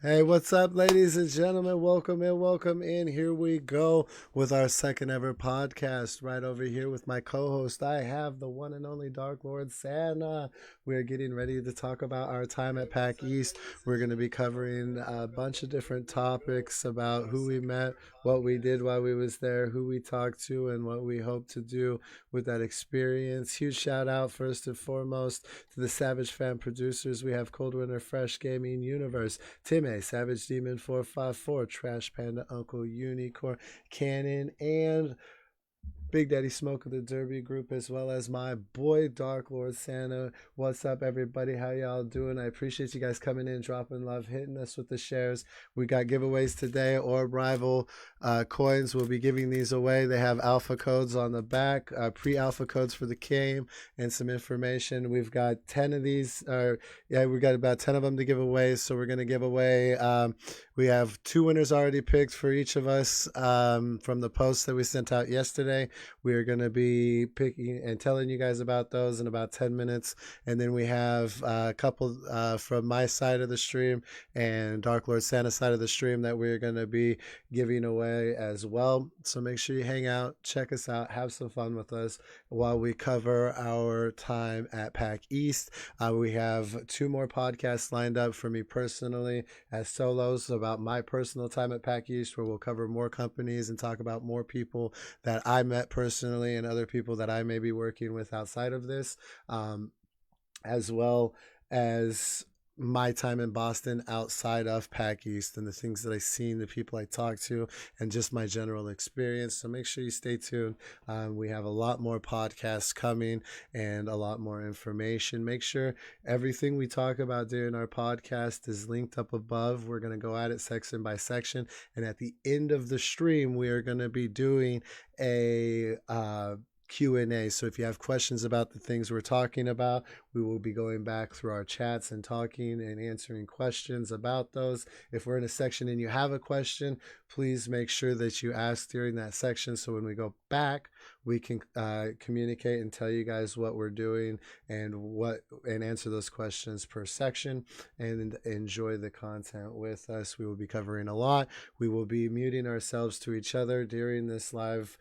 Hey, what's up, ladies and gentlemen? Welcome in, welcome in. Here we go with our second ever podcast. Right over here with my co host, I have the one and only Dark Lord Santa. We're getting ready to talk about our time at PAC East. We're going to be covering a bunch of different topics about who we met, what we did while we was there, who we talked to, and what we hope to do with that experience. Huge shout out, first and foremost, to the Savage Fan producers. We have Cold Winter Fresh Gaming Universe, Timmy, Savage Demon 454, Trash Panda, Uncle Unicorn, Cannon, and Big Daddy Smoke of the Derby Group, as well as my boy Dark Lord Santa. What's up, everybody? How y'all doing? I appreciate you guys coming in, dropping love, hitting us with the shares. We got giveaways today. Orb Rival coins. We'll be giving these away. They have alpha codes on the back, pre-alpha codes for the game, and some information. We've got 10 of these. We got about 10 of them to give away. So we're gonna give away. We have 2 winners already picked for each of us from the post that we sent out yesterday. We are going to be picking and telling you guys about those in about 10 minutes. And then we have a couple from my side of the stream and Dark Lord Santa's side of the stream that we're going to be giving away as well. So make sure you hang out, check us out, have some fun with us while we cover our time at PAC East. We have 2 more podcasts lined up for me personally as solos about my personal time at PAC East, where we'll cover more companies and talk about more people that I met personally and other people that I may be working with outside of this, as well as my time in Boston outside of PAC East and the things that I've seen, the people I talked to, and just my general experience. So make sure you stay tuned. We have a lot more podcasts coming and a lot more information. Make sure everything we talk about during our podcast is linked up above. We're going to go at it section by section. And at the end of the stream, we are going to be doing a Q&A. So if you have questions about the things we're talking about, we will be going back through our chats and talking and answering questions about those. If we're in a section and you have a question, please make sure that you ask during that section, so when we go back, we can communicate and tell you guys what we're doing and answer those questions per section, and enjoy the content with us. We will be covering a lot. We will be muting ourselves to each other during this live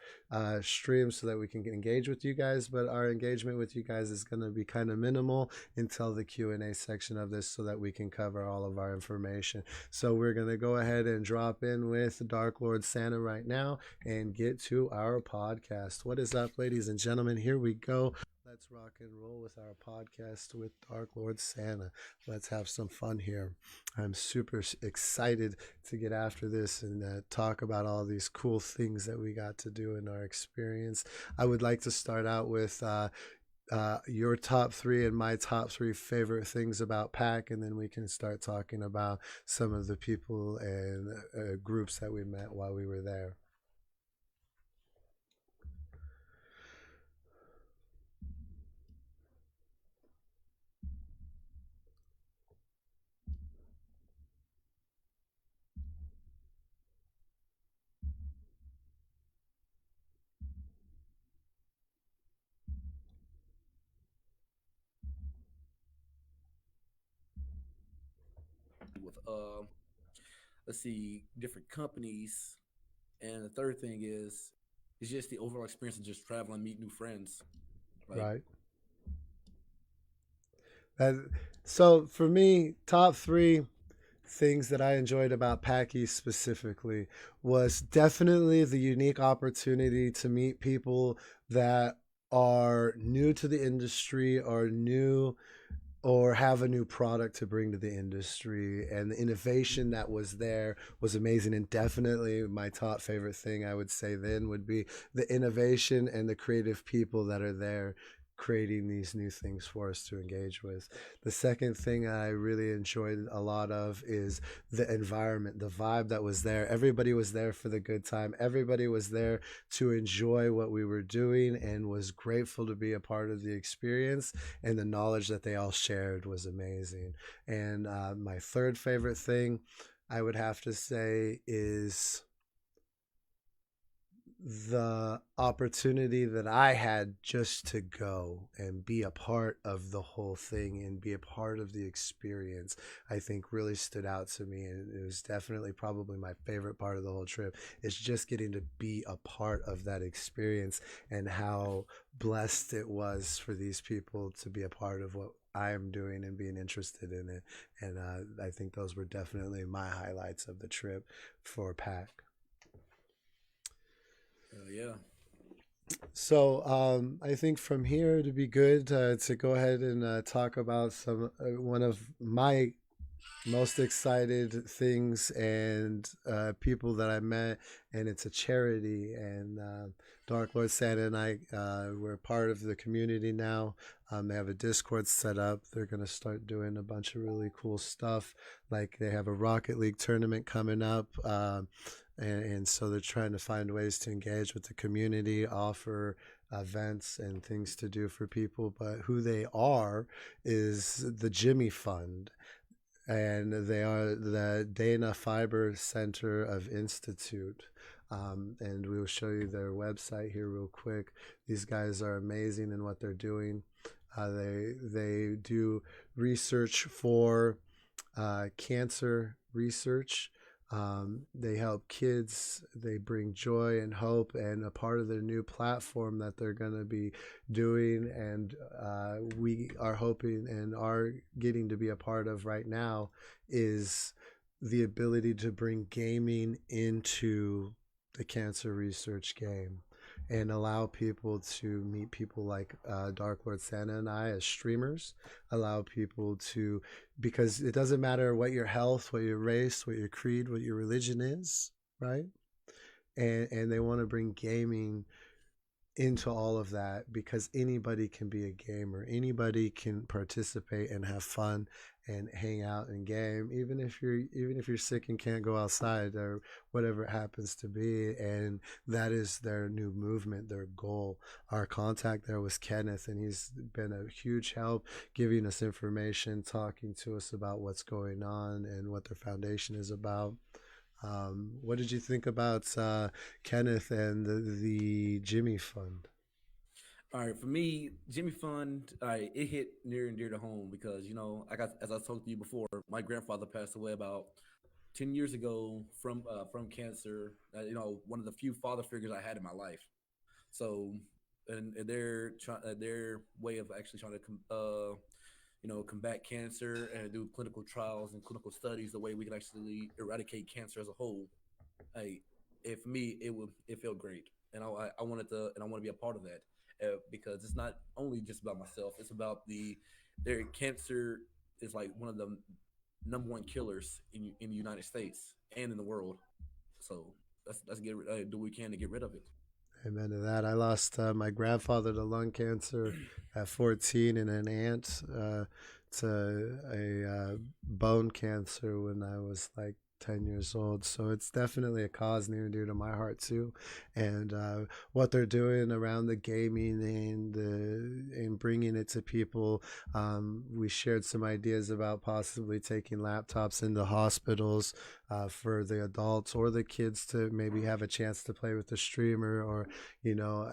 stream so that we can engage with you guys, but our engagement with you guys is going to be kind of minimal until the Q&A section of this, so that we can cover all of our information. So we're going to go ahead and drop in with Dark Lord Santa right now and get to our podcast. What is up, ladies and gentlemen? Here we go. Let's rock and roll with our podcast with Dark Lord Santa. Let's have some fun here. I'm super excited to get after this and talk about all these cool things that we got to do in our experience. I would like to start out with your top 3 and my top 3 favorite things about PAC, and then we can start talking about some of the people and groups that we met while we were there. with let's see, different companies, and the third thing is just the overall experience of just traveling, meet new friends. Like, Right. So for me, top 3 things that I enjoyed about PAC East specifically was definitely the unique opportunity to meet people that are new to the industry, or new, or have a new product to bring to the industry, and the innovation that was there was amazing. And definitely my top favorite thing, I would say, then would be the innovation and the creative people that are there creating these new things for us to engage with. The second thing I really enjoyed a lot of is the environment, the vibe that was there. Everybody was there for the good time. Everybody was there to enjoy what we were doing and was grateful to be a part of the experience, and the knowledge that they all shared was amazing. And my third favorite thing, I would have to say, is the opportunity that I had just to go and be a part of the whole thing and be a part of the experience, I think really stood out to me. And it was definitely probably my favorite part of the whole trip. It's just getting to be a part of that experience and how blessed it was for these people to be a part of what I am doing and being interested in it. And I think those were definitely my highlights of the trip for PAC. Yeah. So I think from here it'd be good to go ahead and talk about some one of my most excited things and people that I met, and it's a charity. And Dark Lord Santa and I we're part of the community now. They have a Discord set up. They're gonna start doing a bunch of really cool stuff. Like they have a Rocket League tournament coming up. And so they're trying to find ways to engage with the community, offer events and things to do for people. But who they are is the Jimmy Fund, and they are the Dana-Farber Center of Institute. And we will show you their website here real quick. These guys are amazing in what they're doing. They do research for cancer research. They help kids. They bring joy and hope, and a part of their new platform that they're going to be doing, and we are hoping and are getting to be a part of right now, is the ability to bring gaming into the cancer research game and allow people to meet people like Dark Lord Santa and I as streamers, allow people to, because it doesn't matter what your health, what your race, what your creed, what your religion is, right? And they want to bring gaming into all of that because anybody can be a gamer. Anybody can participate and have fun and hang out and game, even if you're sick and can't go outside or whatever it happens to be. And that is their new movement, their goal. Our contact there was Kenneth, and he's been a huge help giving us information, talking to us about what's going on and what their foundation is about. What did you think about Kenneth and the Jimmy Fund? All right, for me, Jimmy Fund, all right, it hit near and dear to home because as I told you before, my grandfather passed away about 10 years ago from cancer. One of the few father figures I had in my life. So, and their way of actually trying to combat cancer and do clinical trials and clinical studies, the way we can actually eradicate cancer as a whole. I, for me, it felt great, and I wanted to, and I want to be a part of that because it's not only just about myself. It's about their cancer is like one of the number one killers in the United States and in the world. So let's do what we can to get rid of it. Amen to that. I lost my grandfather to lung cancer at 14, and an aunt to a bone cancer when I was like 10 years old. So it's definitely a cause near and dear to my heart too. And what they're doing around the gaming and bringing it to people. We shared some ideas about possibly taking laptops into hospitals for the adults or the kids to maybe have a chance to play with the streamer, or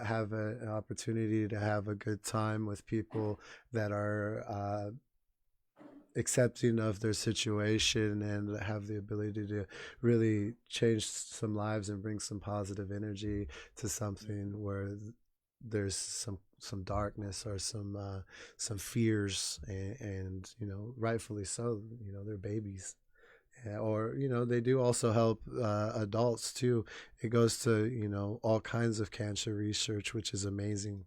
have an opportunity to have a good time with people that are accepting of their situation and have the ability to really change some lives and bring some positive energy to something where there's some darkness or some fears, and rightfully so. They're babies. Or they do also help adults too. It goes to all kinds of cancer research, which is amazing.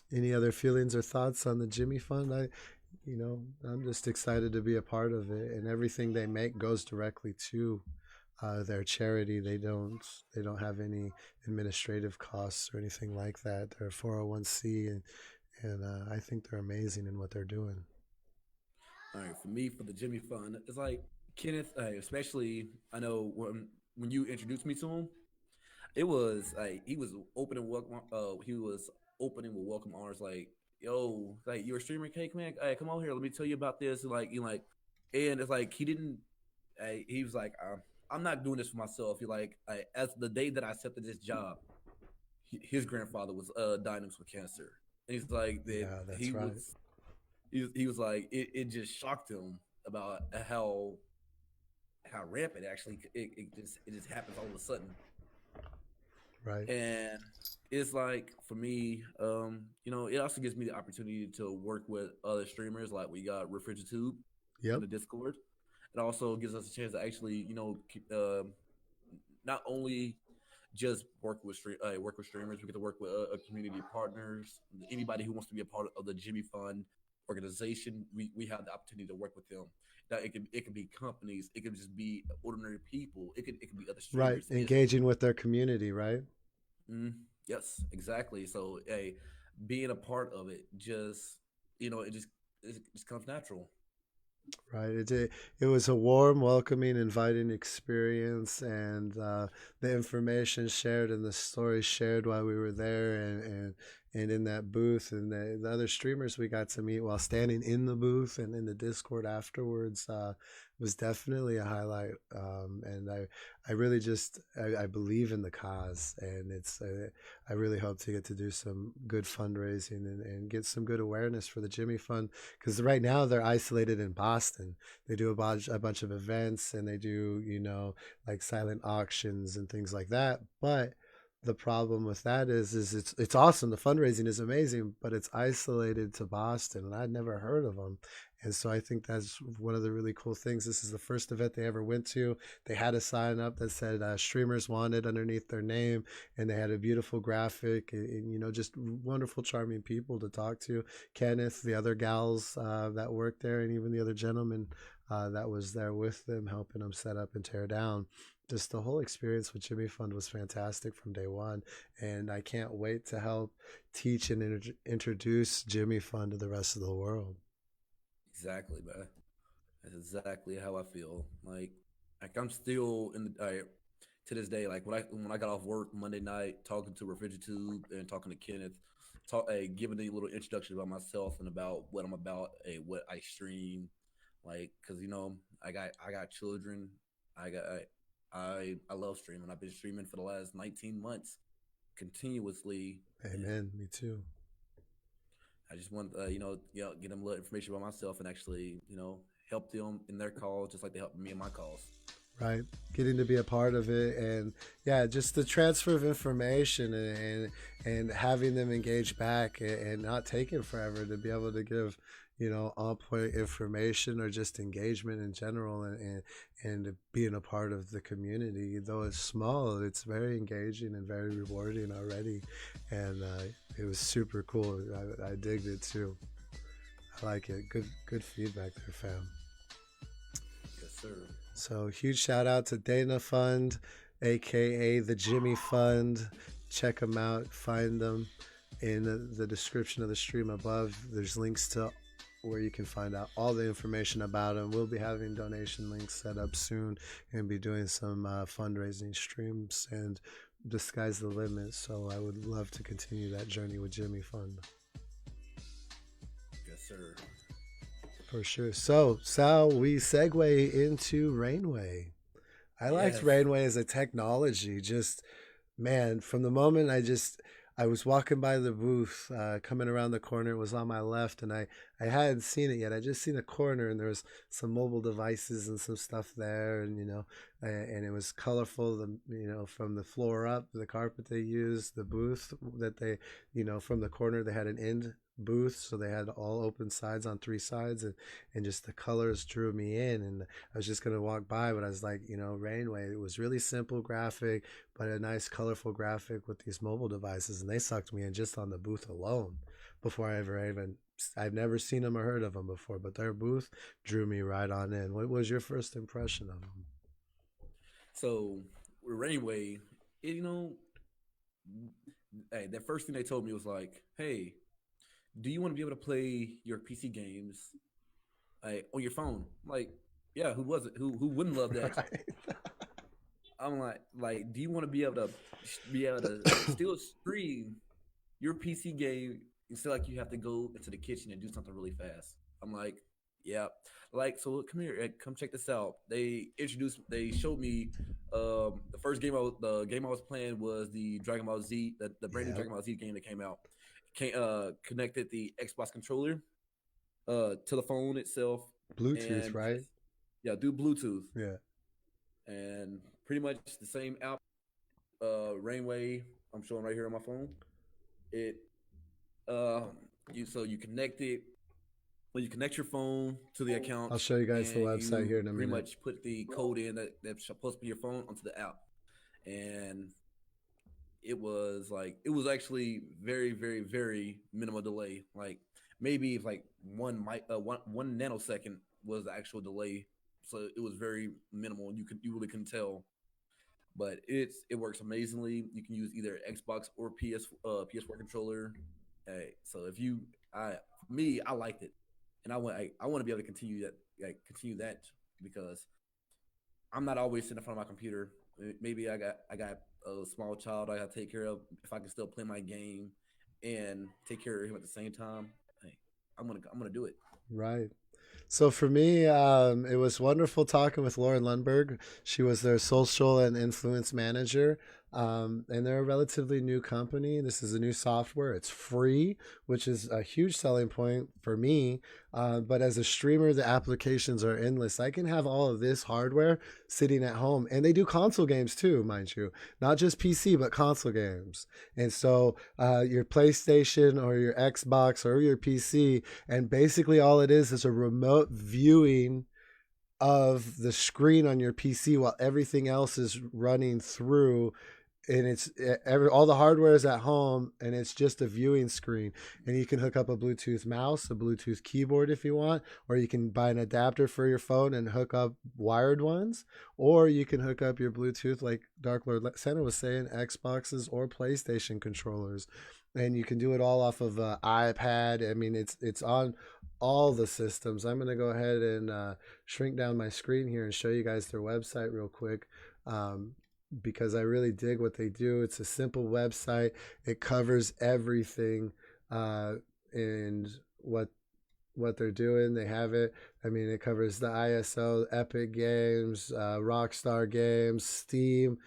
Any other feelings or thoughts on the Jimmy Fund? I'm just excited to be a part of it, and everything they make goes directly to their charity. They don't have any administrative costs or anything like that. They're 401c, and I think they're amazing in what they're doing. All right, for me, for the Jimmy Fund, it's like Kenneth, especially I know when you introduced me to him, it was like he was opening welcome. He was opening with welcome arms, like, "Yo, like you're a streamer, cake man. Hey, come on here. Let me tell you about this." And like, and it's like he didn't. He was like, I'm not doing this for myself. You're like, as the day that I accepted this job, his grandfather was diagnosed with cancer, and he's like that Yeah, that's right. he was like it just shocked him about how rampant actually it just happens all of a sudden. Right. And it's like for me, you know, it also gives me the opportunity to work with other streamers. Like we got Refrigeratube in Yep. the Discord. It also gives us a chance to actually, you know, not only just work with streamers. We get to work with community partners. Anybody who wants to be a part of the Jimmy Fund organization, we have the opportunity to work with them. Now it can be companies, it could just be ordinary people, it could be other Right. streamers. Engaging with their community, right? Mm, yes, exactly. So, hey, being a part of it, just you know, it just comes natural. Right. It was a warm, welcoming, inviting experience, and the information shared and the stories shared while we were there, and in that booth, and the other streamers we got to meet while standing in the booth and in the Discord afterwards was definitely a highlight. And I really just I believe in the cause, and I really hope to get to do some good fundraising and get some good awareness for the Jimmy Fund, because right now they're isolated in Boston. They do a bunch of events, and they do, you know, like silent auctions and things like that. But the problem with that is it's awesome. The fundraising is amazing, but it's isolated to Boston, and I'd never heard of them. And so I think that's one of the really cool things. This is the first event they ever went to. They had a sign up that said streamers wanted underneath their name, and they had a beautiful graphic, and you know, just wonderful, charming people to talk to. Kenneth, the other gals that worked there, and even the other gentleman that was there with them, helping them set up and tear down. Just the whole experience with Jimmy Fund was fantastic from day one, and I can't wait to help teach and introduce Jimmy Fund to the rest of the world. Exactly, man. That's exactly how I feel. Like I'm still in the to this day. Like when I got off work Monday night, talking to Refrigeratube and talking to Kenneth, giving a little introduction about myself and about what I'm about, what I stream, like because you know I got children. I got I love streaming. I've been streaming for the last 19 months continuously. And Amen. Me too. I just want get them a little information about myself and actually help them in their calls just like they help me in my calls. Right, getting to be a part of it, and yeah, just the transfer of information, and having them engage back, and not taking forever to be able to give, you know, on point information or just engagement in general, and being a part of the community. Though it's small, it's very engaging and very rewarding already, and it was super cool. I digged it too. I like it. Good feedback there, fam. Yes, sir. So huge shout out to Dana Fund, aka the Jimmy Fund. Check them out. Find them in the description of the stream above. There's links to where you can find out all the information about them. We'll be having donation links set up soon and be doing some fundraising streams, and the sky's the limit. So I would love to continue that journey with Jimmy Fund. Yes, sir. For sure. So, Sal, we segue into Rainway. I liked Yes. Rainway as a technology. Just, man, from the moment I was walking by the booth, coming around the corner, it was on my left, and I hadn't seen it yet. I just seen a corner, and there was some mobile devices and some stuff there, and, you know, and it was colorful, you know, from the floor up, the carpet they used, the booth that they, you know, from the corner, they had an end booth, so they had all open sides on three sides, and just the colors drew me in, and I was just gonna walk by, but I was like, you know, Rainway, it was really simple graphic, but a nice colorful graphic with these mobile devices, and they sucked me in just on the booth alone before I've never seen them or heard of them before, but their booth drew me right on in. What was your first impression of them? So with Rainway, you know, hey, the first thing they told me was like, hey, do you want to be able to play your PC games on your phone? I'm like, yeah, who was it? Who wouldn't love that? Right. I'm like, do you want to be able to still stream your PC game and feel like you have to go into the kitchen and do something really fast? I'm like, Yeah, like so. Come here, come check this out. They showed me. The game I was playing was the Dragon Ball Z, the brand new Yeah. Dragon Ball Z game that came out. Connected the Xbox controller to the phone itself, Bluetooth, and right? just yeah, do Bluetooth, Yeah. and pretty much the same app. Rainway, I'm showing right here on my phone. It you connect it. Well, you connect your phone to the I'll account, show you guys the and website you here in a pretty minute. much put the code in that's supposed to be your phone onto the app. And it was actually very, very, very minimal delay. Like maybe if like one nanosecond was the actual delay. So it was very minimal. You really couldn't tell. But it works amazingly. You can use either Xbox or PS4 controller. Hey, so if you I me I liked it, and I want to be able to continue that because I'm not always sitting in front of my computer. Maybe I got a small child I got to take care of. If I can still play my game and take care of him at the same time, hey, I'm gonna do it. Right. So for me, it was wonderful talking with Lauren Lundberg. She was their social and influence manager. And they're a relatively new company. This is a new software. It's free, which is a huge selling point for me. But as a streamer, the applications are endless. I can have all of this hardware sitting at home. And they do console games too, mind you. Not just PC, but console games. And so your PlayStation or your Xbox or your PC, and basically all it is a remote viewing of the screen on your PC while everything else is running through, and all the hardware is at home, and it's just a viewing screen. And you can hook up a Bluetooth mouse, a Bluetooth keyboard if you want, or you can buy an adapter for your phone and hook up wired ones, or you can hook up your Bluetooth, like Dark Lord Santa was saying, Xboxes or PlayStation controllers, and you can do it all off of an iPad. I mean, it's on all the systems. I'm going to go ahead and shrink down my screen here and show you guys their website real quick. Because I really dig what they do. It's a simple website. It covers everything, and what they're doing. They have it. I mean, it covers the ISO, Epic Games, Rockstar Games, Steam,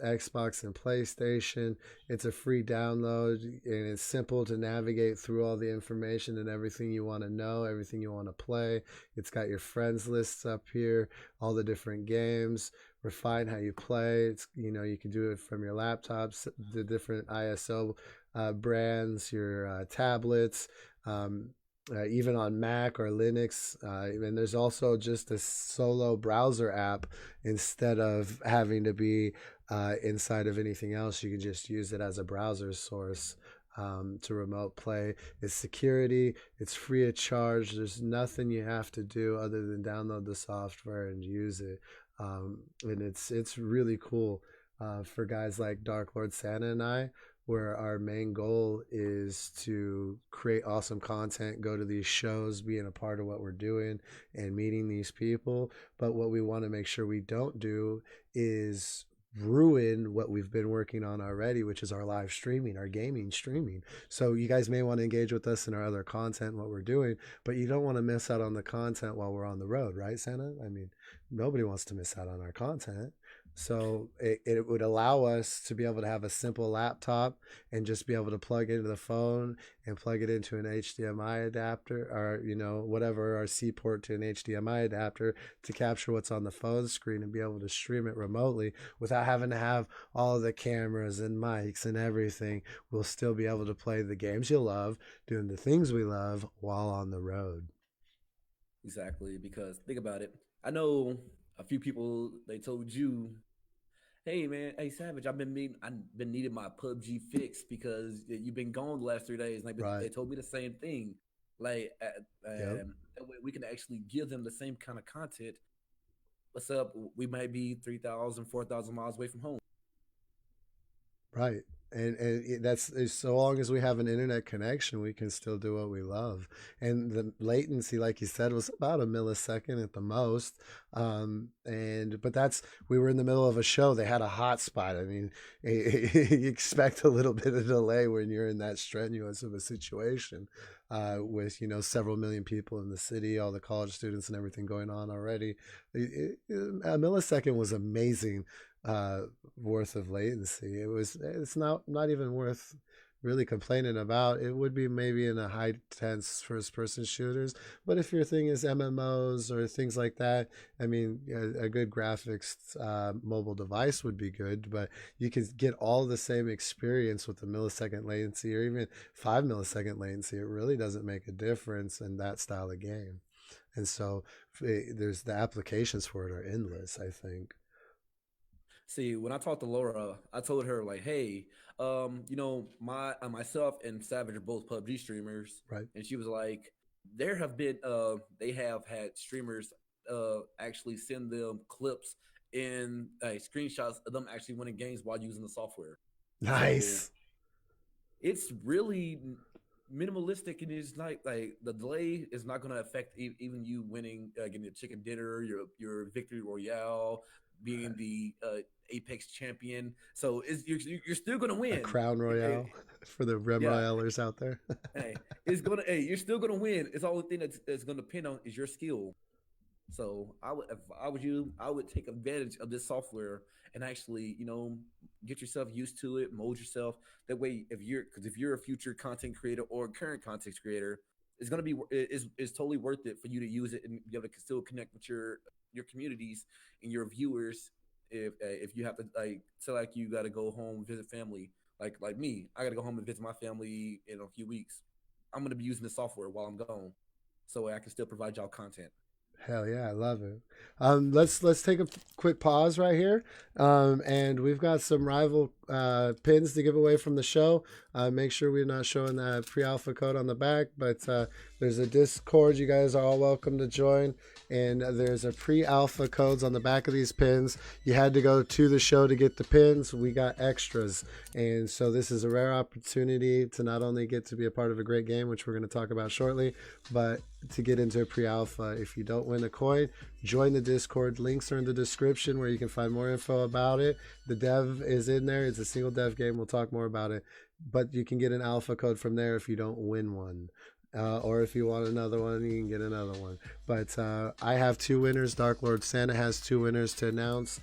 Xbox and PlayStation. It's a free download, and it's simple to navigate through all the information and everything you want to know, everything you want to play. It's got your friends lists up here, all the different games, refine how you play. It's, you can do it from your laptops, the different ISO brands, your tablets, even on Mac or Linux. And there's also just a solo browser app instead of having to be inside of anything else. You can just use it as a browser source to remote play. It's security. It's free of charge. There's nothing you have to do other than download the software and use it. And it's really cool for guys like Dark Lord Santa and I, where our main goal is to create awesome content, go to these shows, being a part of what we're doing and meeting these people. But what we want to make sure we don't do is ruin what we've been working on already, which is our live streaming, our gaming streaming. So you guys may want to engage with us in our other content, what we're doing, but you don't want to miss out on the content while we're on the road, right, Santa? I mean, nobody wants to miss out on our content. So it would allow us to be able to have a simple laptop and just be able to plug into the phone and plug it into an HDMI adapter, or whatever, our C port to an HDMI adapter, to capture what's on the phone screen and be able to stream it remotely without having to have all of the cameras and mics and everything. We'll still be able to play the games you love, doing the things we love while on the road. Exactly, because think about it. I know a few people. They told you, "Hey man, hey Savage, I've been needing my PUBG fix because you've been gone the last 3 days." Like they Right. told me the same thing. Like, Yep. that way we can actually give them the same kind of content. What's up? We might be 3,000, 4,000 miles away from home. Right. And that's so long as we have an internet connection, we can still do what we love. And the latency, like you said, was about a millisecond at the most. But we were in the middle of a show. They had a hotspot. I mean, you expect a little bit of delay when you're in that strenuous of a situation. with, you know, several million people in the city, all the college students and everything going on already. A millisecond was amazing worth of latency. It's not even worth really complaining about. It would be maybe in a high tense first person shooters, but if your thing is MMOs or things like that, I mean, a good graphics mobile device would be good, but you could get all the same experience with the millisecond latency or even 5 millisecond latency. It really doesn't make a difference in that style of game. And so there's the applications for it are endless, I think. See, when I talked to Laura, I told her like, "Hey, you know, myself and Savage are both PUBG streamers," Right. and she was like, "There have been they have had streamers actually send them clips and screenshots of them actually winning games while using the software." So Nice. it's really minimalistic, and it's like the delay is not going to affect even you winning, getting a chicken dinner, your victory royale, being the Apex champion. So you're still going to A win. crown royale for the Rem Yeah, Royalers out there. hey, it's gonna. Hey, you're still going to win. It's all the thing that's going to depend on is your skill. So if I was you, I would take advantage of this software and actually, you know, get yourself used to it, mold yourself. That way, if you're a future content creator or a current content creator, it's gonna be it's totally worth it for you to use it and be able to still connect with your communities and your viewers. If you have to like you got to go home visit family, like me, I got to go home and visit my family in a few weeks. I'm gonna be using the software while I'm gone, so I can still provide y'all content. Hell yeah, I love it. Let's take a quick pause right here, and we've got some rival pins to give away from the show. Make sure we're not showing that pre-alpha code on the back, but there's a Discord. You guys are all welcome to join, and there's a pre-alpha codes on the back of these pins. You had to go to the show to get the pins. We got extras, and so this is a rare opportunity to not only get to be a part of a great game, which we're going to talk about shortly, but to get into a pre-alpha. If you don't win a coin, join the Discord. Links are in the description where you can find more info about it. The dev is in there. It's a single dev game. We'll talk more about it, but you can get an alpha code from there if you don't win one. Or if you want another one, you can get another one. But I have two winners. Dark Lord Santa has two winners to announce.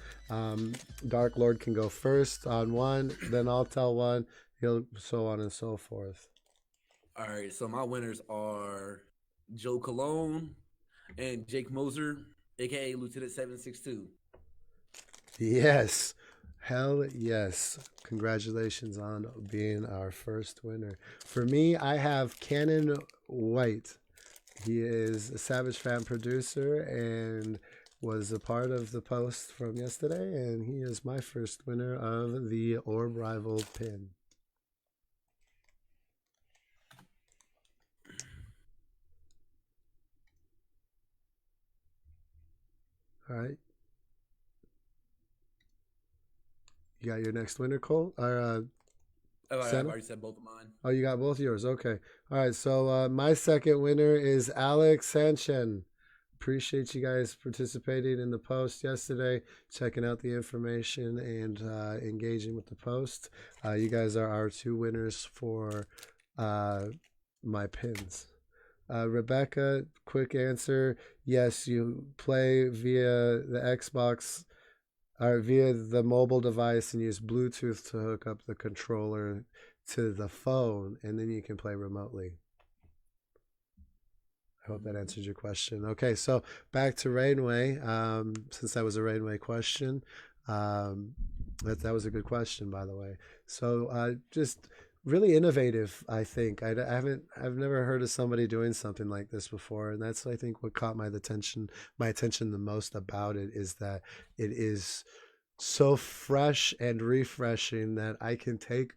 Dark Lord can go first on one, then I'll tell one. He'll so on and so forth. All right, so my winners are Joe Cologne and Jake Moser, aka Lieutenant 762. Yes. Hell yes. Congratulations on being our first winner. For me, I have Cannon White. He is a Savage fan producer and was a part of the post from yesterday, and he is my first winner of the Orb Rival pin. All right. You got your next winner, Cole? Or I've Santa? already said both of mine. Oh, you got both yours. Okay. All right. So my second winner is Alex Sanchen. Appreciate you guys participating in the post yesterday, checking out the information and engaging with the post. You guys are our two winners for my pins. Rebecca, quick answer. Yes, you play via the Xbox or via the mobile device and use Bluetooth to hook up the controller to the phone, and then you can play remotely. I hope that answers your question. Okay, so back to Rainway. Since that was a Rainway question, that was a good question, by the way. So just really innovative, I think. I've never heard of somebody doing something like this before, and that's I think what caught my attention the most about it is that it is so fresh and refreshing that I can take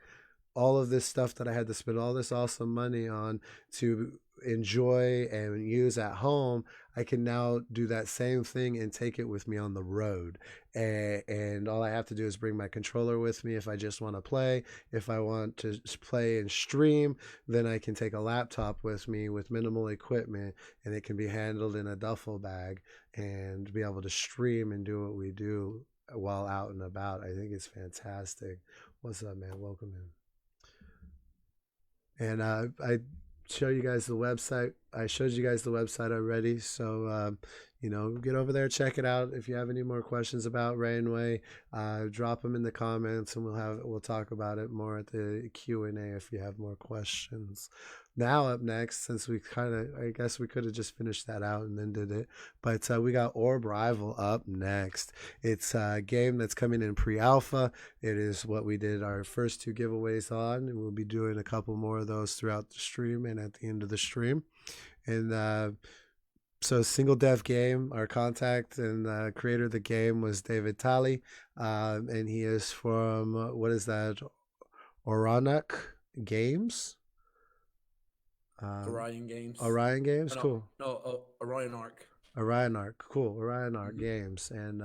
all of this stuff that I had to spend all this awesome money on to enjoy and use at home. I can now do that same thing and take it with me on the road. And all I have to do is bring my controller with me if I just want to play. If I want to play and stream, then I can take a laptop with me with minimal equipment, and it can be handled in a duffel bag and be able to stream and do what we do while out and about. I think it's fantastic. What's up, man? Welcome in. And show you guys the website. I showed you guys the website already, so get over there, check it out. If you have any more questions about Rainway, drop them in the comments, and we'll talk about it more at the Q&A if you have more questions. Now up next, since I guess we could have just finished that out and then did it, but we got Orb Rival up next. It's a game that's coming in pre-alpha. It is what we did our first 2 giveaways on, and we'll be doing a couple more of those throughout the stream and at the end of the stream. And so single dev game. Our contact and creator of the game was David Talley, and he is from what is that? ORIONAK Games. Orion Games. Orion Games, no, cool. No, ORIONARK. ORIONARK, cool. ORIONARK Games, and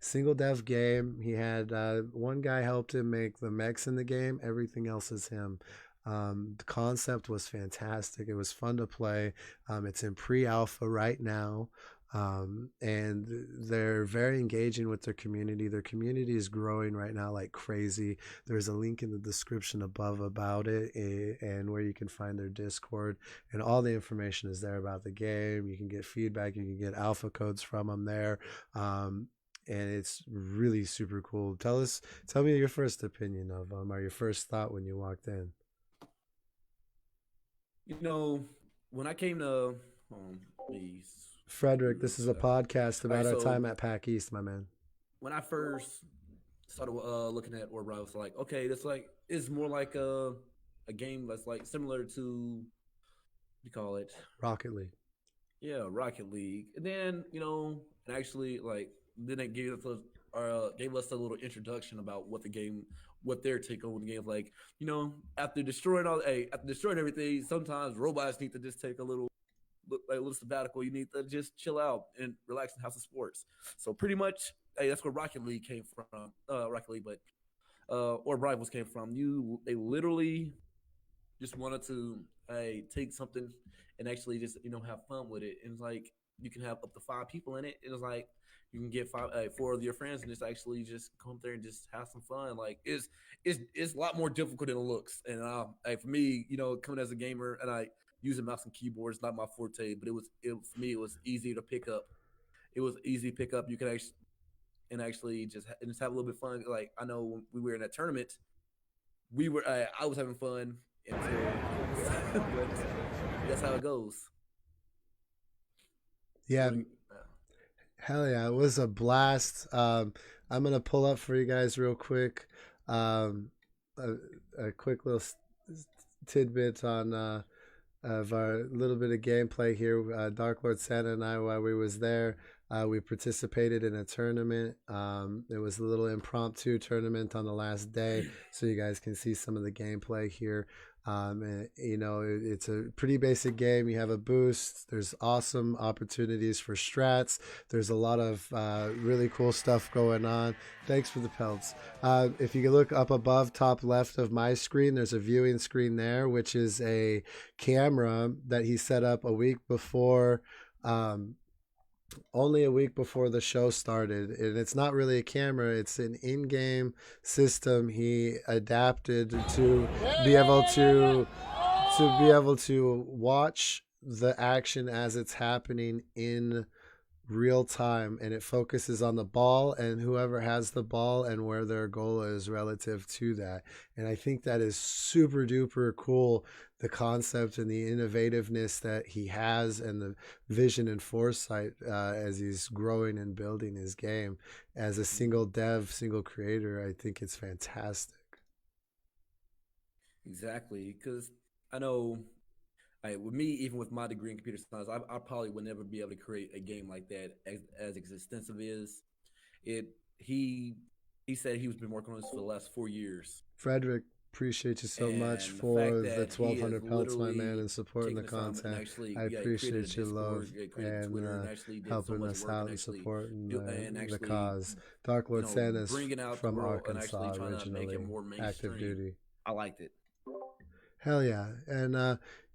single dev game. He had one guy helped him make the mechs in the game. Everything else is him. The concept was fantastic. It was fun to play. It's in pre-alpha right now, and they're very engaging with their community. Their community is growing right now like crazy. There's a link in the description above about it, and where you can find their Discord, and all the information is there about the game. You can get feedback. You can get alpha codes from them there. And it's really super cool. Tell me your first opinion of them, or your first thought when you walked in. When I came to Frederick, this is a podcast about our time at PAC East, my man. When I first started looking at Orb, I was like, okay, it's more like a game that's like similar to, what do you call it? Rocket League. Yeah, Rocket League. And then, and actually, then it gave us a little introduction about what their take on the game. Like, after destroying everything, sometimes robots need to just take a little sabbatical. You need to just chill out and relax in House of Sports. So pretty much, that's where Rocket League came from. Rocket League, but Orb Rivals came from. They literally just wanted to take something and actually just have fun with it. And it's like you can have up to 5 people in it. It's like you can get 4 of your friends and just actually just come there and just have some fun. Like it's a lot more difficult than it looks. And for me, coming as a gamer and using mouse and keyboard is not my forte, but for me it was easy to pick up. It was easy to pick up. You can actually just have a little bit of fun. Like I know when we were in that tournament, I was having fun until but that's how it goes. Yeah. Hell yeah, it was a blast. I'm going to pull up for you guys real quick a quick little tidbit on of our little bit of gameplay here. Dark Lord Santa and I, while we was there, we participated in a tournament. It was a little impromptu tournament on the last day, so you guys can see some of the gameplay here. And, it's a pretty basic game. You have a boost. There's awesome opportunities for strats. There's a lot of really cool stuff going on. Thanks for the pelts. If you look up above, top left of my screen, there's a viewing screen there, which is a camera that he set up a week before. Only a week before the show started, and it's not really a camera, it's an in-game system he adapted to be able to watch the action as it's happening in real time, and it focuses on the ball and whoever has the ball and where their goal is relative to that. And I think that is super duper cool, the concept and the innovativeness that he has and the vision and foresight as he's growing and building his game as a single creator. I think it's fantastic. Exactly, because I know with me, even with my degree in computer science, I probably would never be able to create a game like that as extensive as it. He said he's been working on this for the last 4 years. Frederick, appreciate you so much for the 1,200 pelts, my man, and supporting the content. I appreciate you, love, and helping us out and supporting the cause. Dark Lord Santa's from Arkansas originally, active duty. I liked it. Hell yeah. And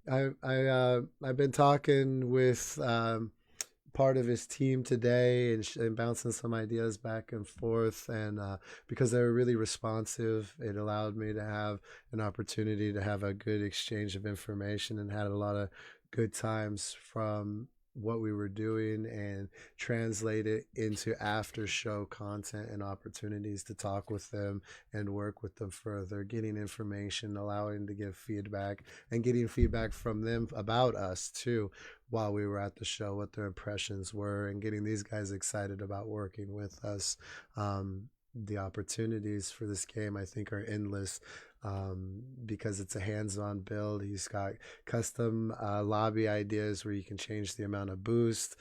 I've been talking with part of his team today and bouncing some ideas back and forth. And because they were really responsive, it allowed me to have an opportunity to have a good exchange of information, and had a lot of good times from what we were doing and translate it into after show content and opportunities to talk with them and work with them further, getting information, allowing to give feedback, and getting feedback from them about us too while we were at the show, what their impressions were, and getting these guys excited about working with us. The opportunities for this game, I think, are endless, because it's a hands-on build. He's got custom lobby ideas where you can change the amount of boost,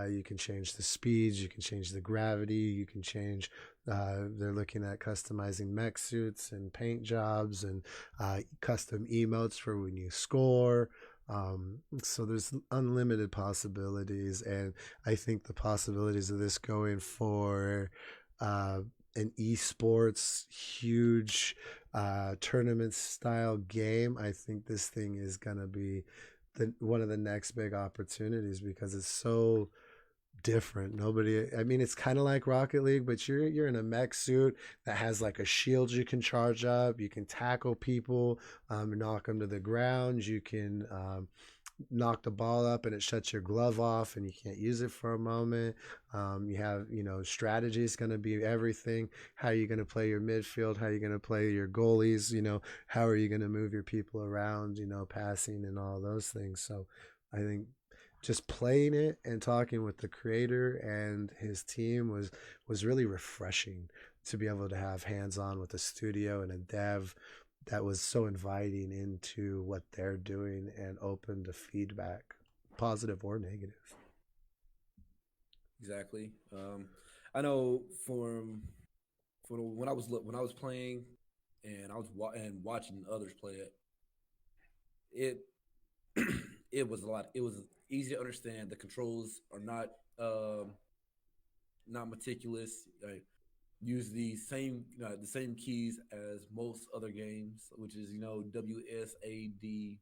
you can change the speeds, you can change the gravity, you can change. They're looking at customizing mech suits and paint jobs, and custom emotes for when you score. So there's unlimited possibilities, and I think the possibilities of this going for an esports huge tournament style game, I think this thing is gonna be one of the next big opportunities, because it's so different. Nobody, I mean, it's kind of like Rocket League, but you're in a mech suit that has like a shield you can charge up, you can tackle people, knock them to the ground, you can knock the ball up and it shuts your glove off and you can't use it for a moment. You have, strategy is going to be everything. How are you going to play your midfield? How are you going to play your goalies? How are you going to move your people around, passing and all those things. So I think just playing it and talking with the creator and his team was really refreshing, to be able to have hands-on with a studio and a dev that was so inviting into what they're doing and open to feedback, positive or negative. Exactly. I know from when I was playing, and I was watching others play it, it was a lot. It was easy to understand. The controls are not meticulous. Use the same keys as most other games, which is WSAD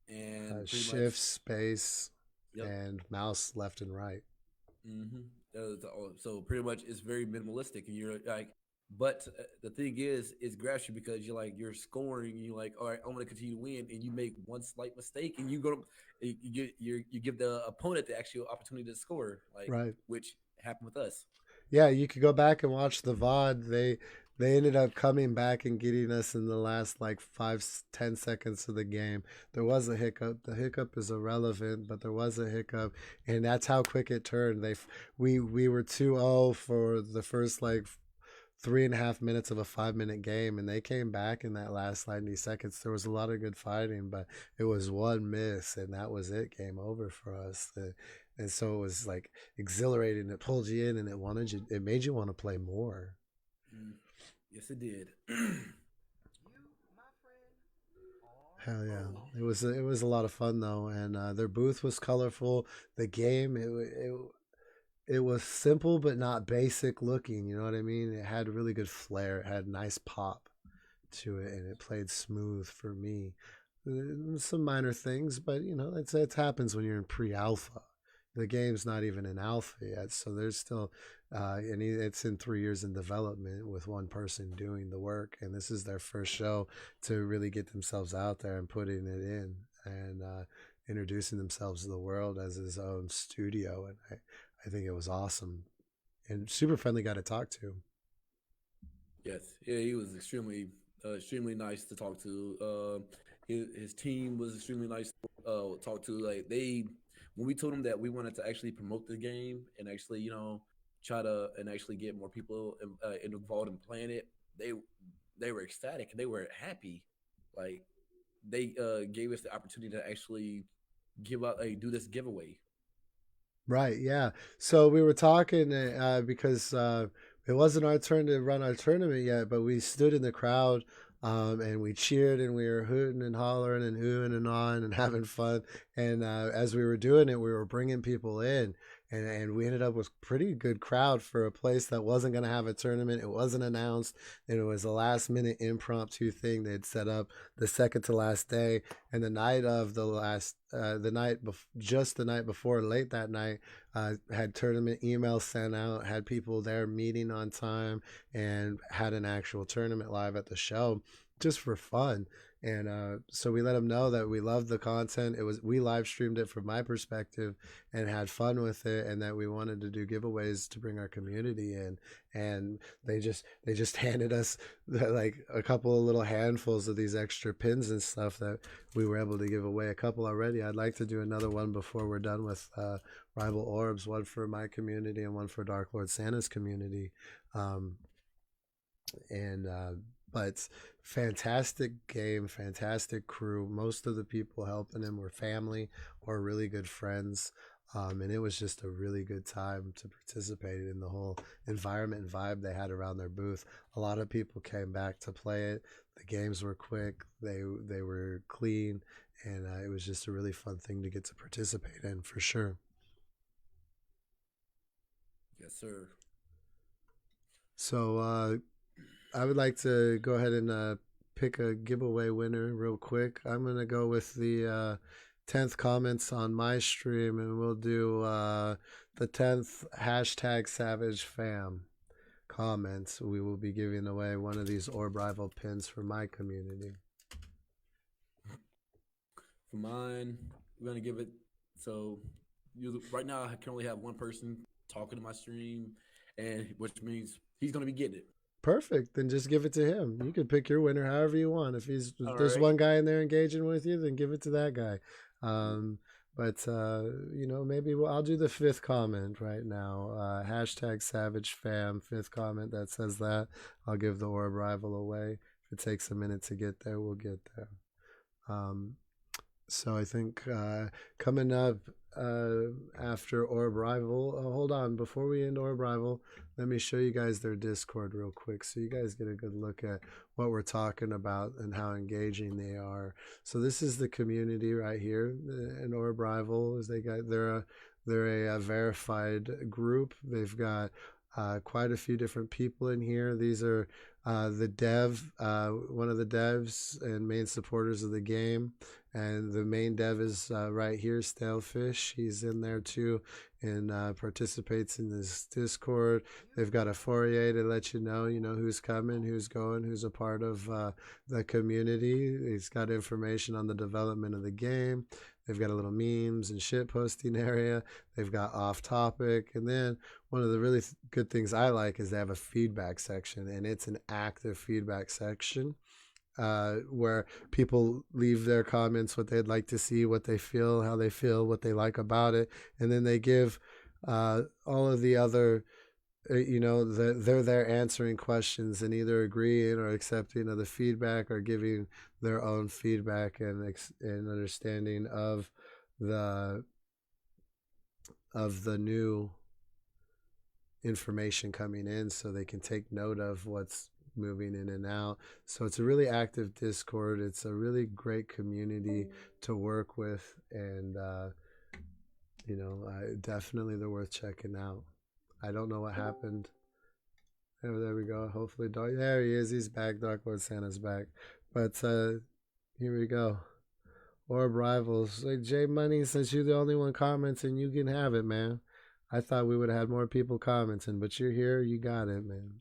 and pretty much Shift, space, yep. and mouse left and right. So pretty much it's very minimalistic, and you're like, but the thing is, it grabs you because you're scoring, and you're like, all right, I'm going to continue to win, and you make one slight mistake, and you give the opponent the actual opportunity to score, Right. which happened with us. Yeah, you could go back and watch the VOD. They ended up coming back and getting us in the last like 5-10 seconds of the game. There was a hiccup. The hiccup is irrelevant, but there was a hiccup, and that's how quick it turned. We were 2-0 for the first like 3.5 minutes of a 5-minute game, and they came back in that last 90 seconds. There was a lot of good fighting, but it was one miss, and that was it. Game over for us. And so it was like exhilarating. It pulled you in, and it made you want to play more. Yes, it did. Hell yeah, it was a lot of fun though, and their booth was colorful. The game, it was simple but not basic looking. You know what I mean? It had really good flair. It had nice pop to it, and it played smooth for me. Some minor things, but it happens when you're in pre-alpha. The game's not even in alpha yet, so there's still and it's in 3 years in development with one person doing the work, and this is their first show to really get themselves out there and putting it in, and introducing themselves to the world as his own studio. And I think it was awesome and super friendly guy to talk to. Yes, yeah, he was extremely nice to talk to. His team was extremely nice to talk to. Like when we told them that we wanted to actually promote the game and actually try to and actually get more people involved in playing it, they were ecstatic and they were happy. Like they gave us the opportunity to actually do this giveaway. Right, yeah. So we were talking because it wasn't our turn to run our tournament yet, but we stood in the crowd, and we cheered, and we were hooting and hollering and oohing and ahhing and having fun. And as we were doing it, we were bringing people in, and we ended up with pretty good crowd for a place that wasn't going to have a tournament. It wasn't announced, and it was a last minute impromptu thing they'd set up the second to last day. And the night of the last, just the night before, late that night, had tournament emails sent out, had people there meeting on time, and had an actual tournament live at the show just for fun. And so we let them know that we loved the content. We live streamed it from my perspective and had fun with it, and that we wanted to do giveaways to bring our community in. And they just handed us like a couple of little handfuls of these extra pins and stuff that we were able to give away. A couple already. I'd like to do another one before we're done with Rival Orbs, one for my community and one for Dark Lord Santa's community. But fantastic game, fantastic crew. Most of the people helping him were family or really good friends. And it was just a really good time to participate in the whole environment and vibe they had around their booth. A lot of people came back to play it. The games were quick, they were clean, and it was just a really fun thing to get to participate in, for sure. Yes, sir. So I would like to go ahead and pick a giveaway winner real quick. I'm going to go with the 10th comments on my stream, and we'll do the 10th hashtag Savage Fam comments. We will be giving away one of these Orb Rival pins for my community. For mine, we're going to give it, so right now I can only have one person talking to my stream, and which means he's going to be getting it. Perfect. Then just give it to him. You can pick your winner however you want. If there's right. one guy in there engaging with you, then give it to that guy. But maybe I'll do the 5th comment right now. Hashtag Savage Fam, 5th comment that says that. I'll give the Orb Rival away. If it takes a minute to get there, we'll get there. So I think coming up after Orb Rival, hold on, before we end Orb Rival, let me show you guys their Discord real quick so you guys get a good look at what we're talking about and how engaging they are. So this is the community right here, and Orb Rival is they're a verified group. They've got quite a few different people in here. These are the dev, one of the devs and main supporters of the game. And the main dev is right here, Stalefish. He's in there too and participates in this Discord. They've got a foyer to let you know who's coming, who's going, who's a part of the community. He's got information on the development of the game. They've got a little memes and shit posting area. They've got off topic. And then one of the really good things I like is they have a feedback section, and it's an active feedback section where people leave their comments, what they'd like to see, what they feel, how they feel, what they like about it. And then they give all of the other, they're there answering questions and either agreeing or accepting of the feedback or giving their own feedback and understanding of the new information coming in, so they can take note of what's moving in and out. So it's a really active Discord. It's a really great community to work with, and definitely they're worth checking out. I don't know what happened. There we go. Hopefully, there he is. He's back. Dark Lord Santa's back. But here we go. Orb Rivals. Like, J Money, since you're the only one commenting, you can have it, man. I thought we would have had more people commenting, but you're here. You got it, man.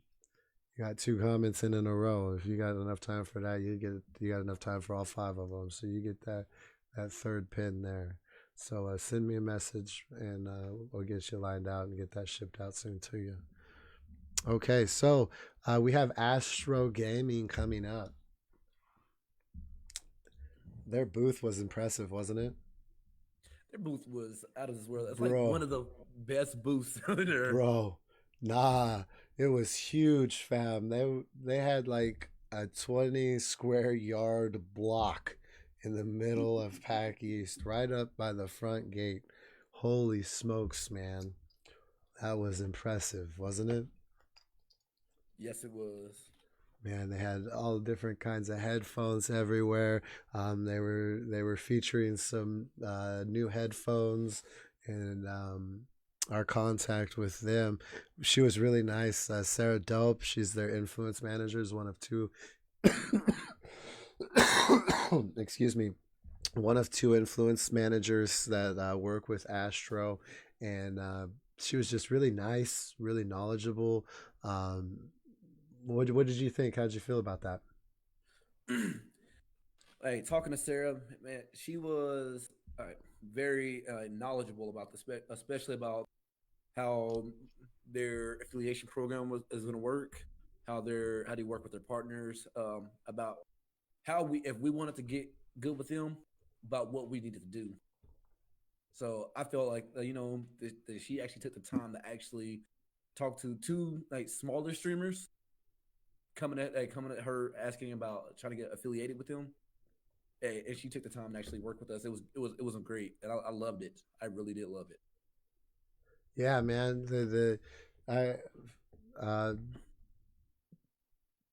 You got 2 comments in a row. If you got enough time for that, you got enough time for all 5 of them. So you get that 3rd pin there. So send me a message, and we'll get you lined out and get that shipped out soon to you. Okay, so we have Astro Gaming coming up. Their booth was impressive, wasn't it? Their booth was out of this world. It's like one of the best booths there. Bro, nah, it was huge, fam. They had like a 20 square yard block in the middle of Pack East, right up by the front gate. Holy smokes, man. That was impressive, wasn't it? Yes, it was. Man, they had all different kinds of headphones everywhere. They were featuring some new headphones, and our contact with them, she was really nice. Sarah Dope, she's their influence manager, is one of two. Excuse me, one of two influence managers that work with Astro, and she was just really nice, really knowledgeable. Um, what did you think? How did you feel about that? Hey, talking to Sarah, man, she was very knowledgeable about especially about how their affiliation program is going to work, how they work with their partners, about how we if we wanted to get good with them, about what we needed to do. So I felt like that she actually took the time to actually talk to two like smaller streamers coming at her asking about trying to get affiliated with them. And she took the time to actually work with us. It was great, and I loved it. I really did love it. Yeah, man. I uh,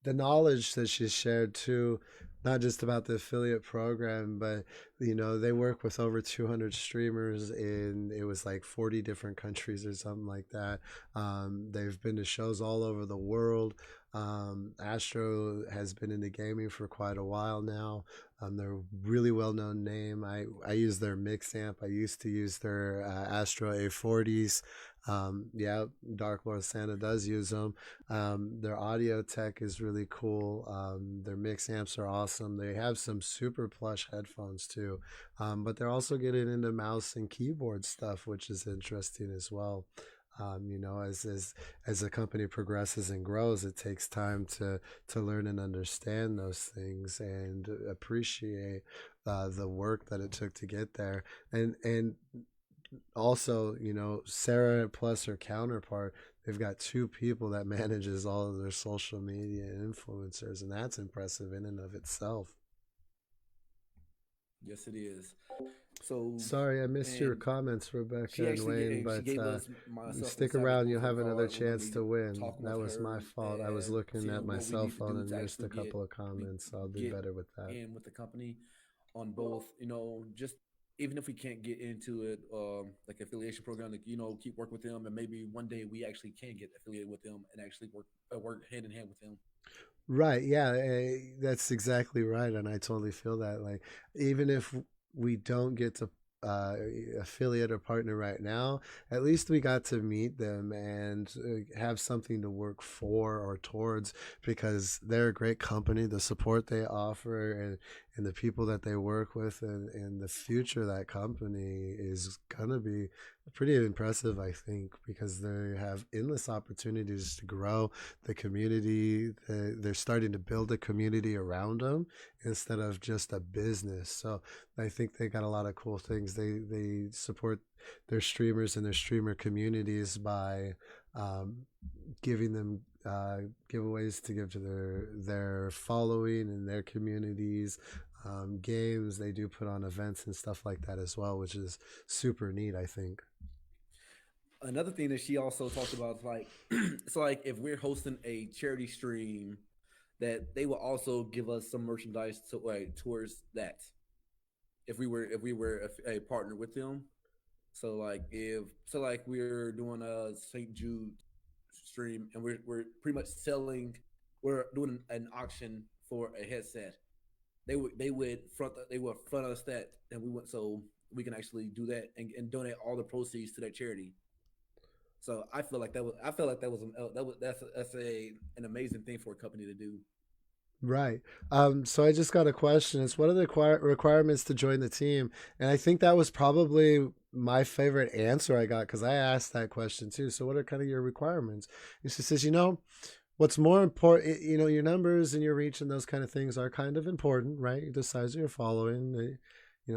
the knowledge that she shared too, not just about the affiliate program, but they work with over 200 streamers in, it was like 40 different countries or something like that. They've been to shows all over the world. Astro has been into gaming for quite a while now. They're a really well known name. I use their mix amp. I used to use their Astro A40s. Yeah, Dark Lord Santa does use them. Their audio tech is really cool. Their mix amps are awesome. They have some super plush headphones too, but they're also getting into mouse and keyboard stuff, which is interesting as well. As the company progresses and grows, it takes time to learn and understand those things and appreciate the work that it took to get there. And also, Sarah plus her counterpart, they've got two people that manages all of their social media influencers, and that's impressive in and of itself. Yes, it is. So, Sorry, I missed your and comments, Rebecca she and actually Wayne, she but gave us myself and stick Savage around. both You'll a have another card. We're going to chance be to win. talking That with was my her fault. I was and looking at seeing my what we cell need to phone do and to missed actually a couple of comments, so I'll do get better with that. in with the company on both. Just even if we can't get into it, like affiliation program, like keep working with them, and maybe one day we actually can get affiliated with them and actually work hand in hand with them. Right. Yeah, that's exactly right. And I totally feel that. Like, even if we don't get to uh, affiliate or partner right now, at least we got to meet them and have something to work for or towards, because they're a great company. The support they offer, and the people that they work with, and the future of that company is going to be pretty impressive, I think, because they have endless opportunities to grow the community. They're starting to build a community around them instead of just a business. So I think they got a lot of cool things. They support their streamers and their streamer communities by um, giving them giveaways to give to their following and their communities. Games, they do put on events and stuff like that as well, which is super neat, I think. Another thing that she also talked about is like it's like if we're hosting a charity stream, that they will also give us some merchandise towards that if we were a partner with them. So like we're doing a St. Jude stream, and we're pretty much selling. We're doing an auction for a headset. They would front us that, and we went so we can actually do that and donate all the proceeds to that charity. So I feel like that's an amazing thing for a company to do. Right. So I just got a question. It's what are the requirements to join the team? And I think that was probably my favorite answer I got, because I asked that question too. So what are kind of your requirements? And she says, what's more important, your numbers and your reach and those kind of things are kind of important, right? The size of your following,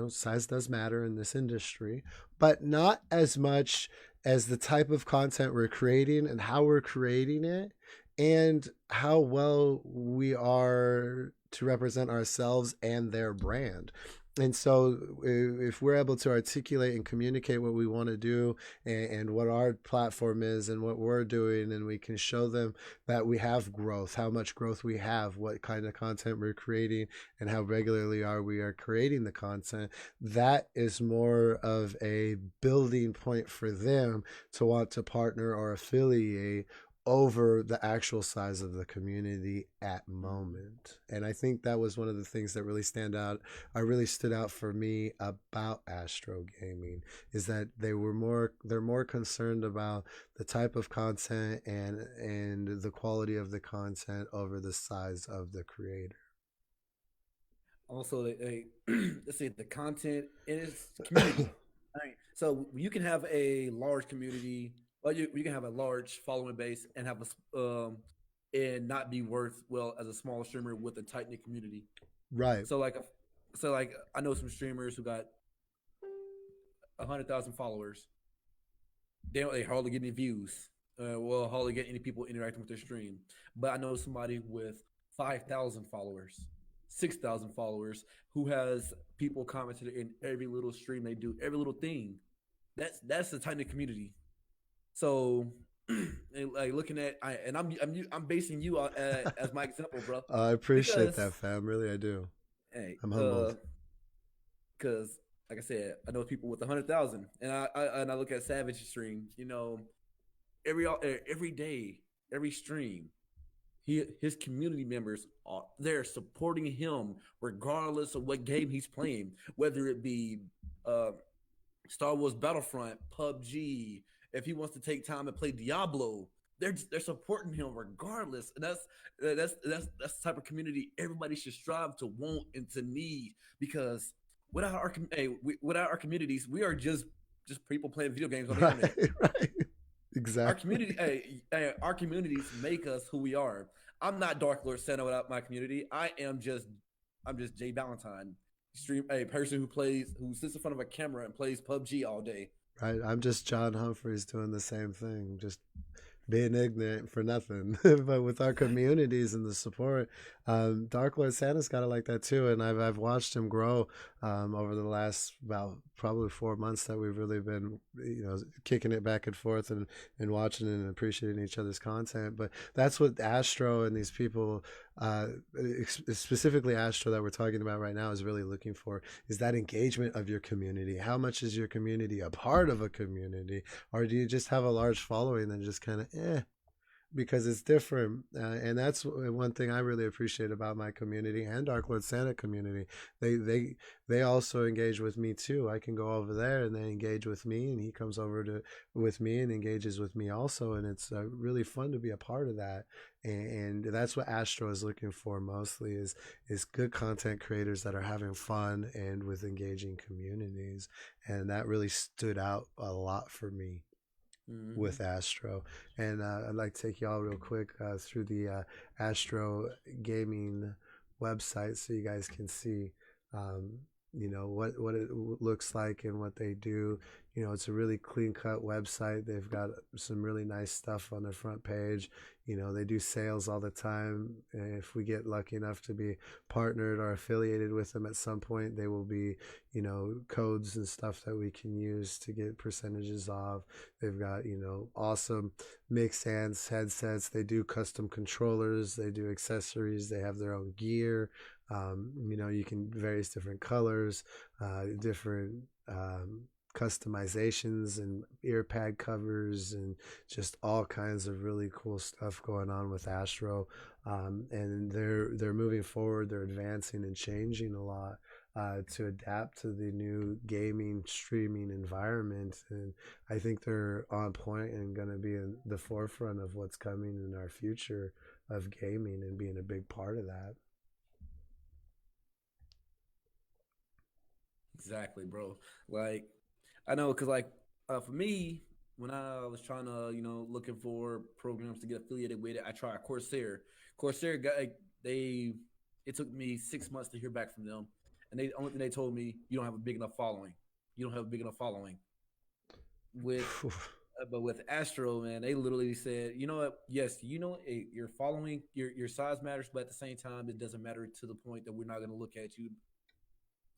size does matter in this industry, but not as much as the type of content we're creating and how we're creating it, and how well we are to represent ourselves and their brand. And so, if we're able to articulate and communicate what we want to do, and what our platform is and what we're doing, and we can show them that we have growth, how much growth we have, what kind of content we're creating, and how regularly we are creating the content, that is more of a building point for them to want to partner or affiliate over the actual size of the community at moment. And I think that was one of the things that really stood out for me about Astro Gaming, is that they're more concerned about the type of content and the quality of the content over the size of the creator. Also, let's say the content in its community. All right. So you can have a large community, or you can have a large following base and have and not be worth well as a small streamer with a tight knit community. Right. So like, I know some streamers who got 100,000 followers. They hardly get any views. Well, hardly get any people interacting with their stream. But I know somebody with 5,000 followers, 6,000 followers, who has people commented in every little stream they do, every little thing. That's the tight knit community. So, like looking at, I'm basing you as my example, bro, I appreciate because that, fam. Really, I do. hey, I'm humbled. because like I said, I know people with 100,000, and I look at Savage stream. You know, every day, every stream, his community members are there supporting him regardless of what game he's playing, whether it be uh, Star Wars Battlefront, PUBG. If he wants to take time and play Diablo, they're supporting him regardless, and that's the type of community everybody should strive to want and to need, because without our communities, we are just people playing video games on the Right, internet. right. Our Exactly. community, our communities make us who we are. I'm not Dark Lord Santa without my community. I'm just Jay Valentine, stream a person who sits in front of a camera and plays PUBG all day. Right. I'm just John Humphreys doing the same thing, just being ignorant for nothing. But with our communities and the support, Dark Lord Santa's got it like that too. And I've watched him grow over the last about probably 4 months that we've really been, kicking it back and forth, and watching and appreciating each other's content. But that's what Astro and these people, specifically Astro that we're talking about right now, is really looking for, is that engagement of your community. How much is your community a part of a community, or do you just have a large following and just kind of because it's different. And that's one thing I really appreciate about my community and Dark Lord Santa community. They also engage with me too. I can go over there and they engage with me, and he comes over to with me and engages with me also, and it's really fun to be a part of that. And that's what Astro is looking for mostly, is good content creators that are having fun and with engaging communities, and that really stood out a lot for me Mm-hmm. with Astro. And I'd like to take y'all real quick through the Astro Gaming website so you guys can see, um, what it looks like and what they do. It's a really clean cut website. They've got some really nice stuff on their front page. They do sales all the time. If we get lucky enough to be partnered or affiliated with them at some point, they will be, codes and stuff that we can use to get percentages off. They've got, awesome mixed headsets. They do custom controllers. They do accessories. They have their own gear. You can various different colors, different customizations and ear pad covers, and just all kinds of really cool stuff going on with Astro. And they're moving forward. They're advancing and changing a lot to adapt to the new gaming streaming environment. And I think they're on point and going to be in the forefront of what's coming in our future of gaming and being a big part of that. Exactly, bro. Like, I know, cause like for me, when I was trying to, looking for programs to get affiliated with it, I tried Corsair. Corsair got they. It took me 6 months to hear back from them, and the only thing they told me, you don't have a big enough following. You don't have a big enough following. With But with Astro, man, they literally said, you know what? Yes, your following, your size matters, but at the same time, it doesn't matter to the point that we're not going to look at you.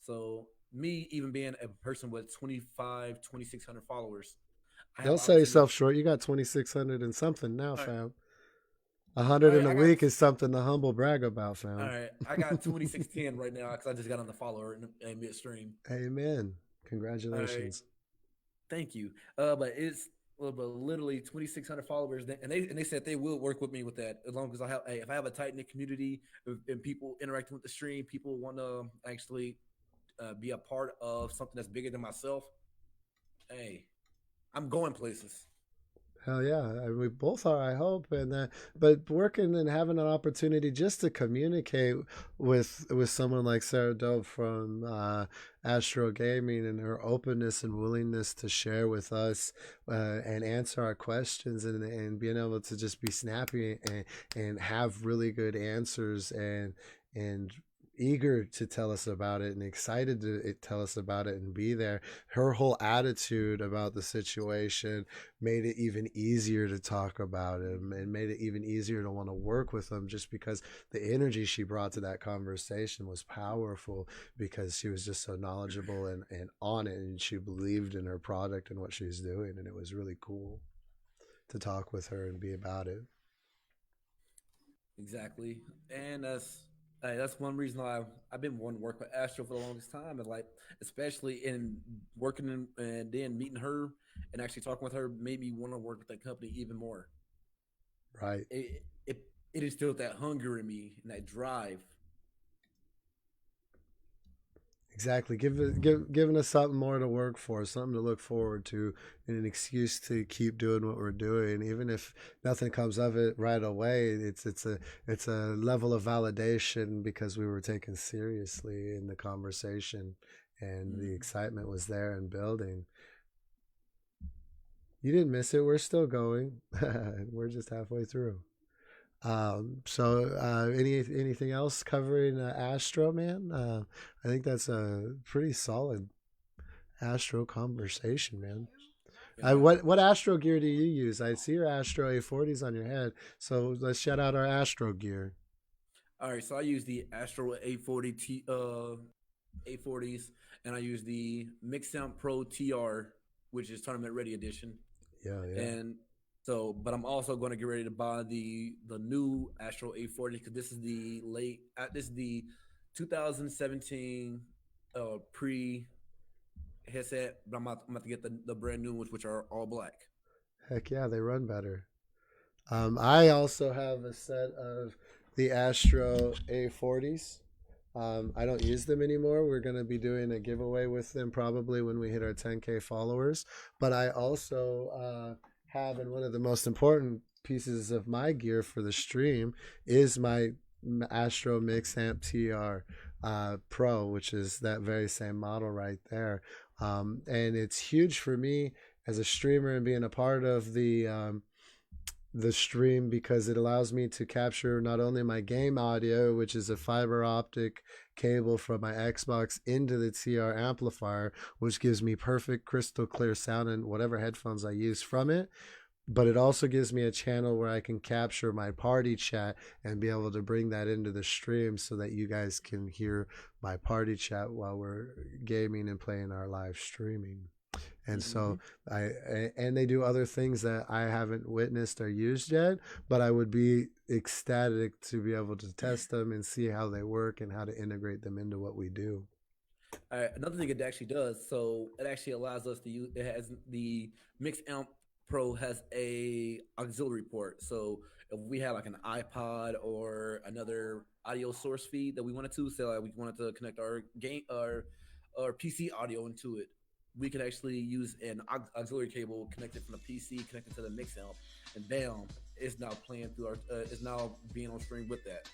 So me even being a person with 2,600 followers, I have Don't an sell opportunity. yourself short. You got 2,600 and something now, All right, fam. all 100 right, in a I got. week is something to humble brag about, All fam. right, I got 2610 right now because I just got on the follower in midstream. Amen. All right, Congratulations. thank you. But it's but literally 2,600 followers, and they said they will work with me with that as long as I have. Hey, if I have a tight knit community and people interacting with the stream, people want to actually be a part of something that's bigger than myself. Hey, I'm going places. Hell yeah, we both are, I hope. And but working and having an opportunity just to communicate with someone like Sarah Dope from Astro Gaming, and her openness and willingness to share with us and answer our questions, and being able to just be snappy and have really good answers, and eager to tell us about it and excited to tell us about it and be there. Her whole attitude about the situation made it even easier to talk about him, and made it even easier to want to work with him, just because the energy she brought to that conversation was powerful, because she was just so knowledgeable and on it, and she believed in her product and what she was doing, and it was really cool to talk with her and be about it. Exactly, and that's one reason I've been wanting to work with Astro for the longest time. And like, especially in working and then meeting her and actually talking with her, made me want to work with that company even more. Right. It instilled that hunger in me and that drive. Exactly. Giving us something more to work for, something to look forward to, and an excuse to keep doing what we're doing, even if nothing comes of it right away. It's a level of validation, because we were taken seriously in the conversation, and the Mm. excitement was there and building. You didn't miss it. We're still going. We're just halfway through. Anything else covering Astro, man? I think that's a pretty solid Astro conversation, man. Yeah. What Astro gear do you use? I see your Astro A40s on your head, so let's shout out our Astro gear. All right. So I use the Astro 840 840s, and I use the Mixamp Pro TR, which is tournament ready edition. Yeah, yeah. And so, but I'm also going to get ready to buy the new Astro 840 because this is the 2017 pre headset, but I'm about to get the brand new ones, which are all black. Heck yeah, they run better. I also have a set of the Astro A40s. I don't use them anymore. We're going to be doing a giveaway with them probably when we hit our 10K followers. But I also have, in one of the most important pieces of my gear for the stream, is my Astro Mix Amp TR Pro, which is that very same model right there. And it's huge for me as a streamer and being a part of the stream, because it allows me to capture not only my game audio, which is a fiber optic cable from my Xbox into the TR amplifier, which gives me perfect crystal clear sound in whatever headphones I use from it, but it also gives me a channel where I can capture my party chat and be able to bring that into the stream, so that you guys can hear my party chat while we're gaming and playing our live streaming. And Mm-hmm. so and they do other things that I haven't witnessed or used yet, but I would be ecstatic to be able to test them and see how they work and how to integrate them into what we do. All right, another thing it actually does, so it actually allows us to use. It has the Mix Amp Pro has a auxiliary port. So if we have like an iPod or another audio source feed that we wanted to, say like we wanted to connect our game or PC audio into it, we could actually use an auxiliary cable connected from the PC, connected to the Mix Amp, and bam, it's now playing through our. It's now being on stream with that.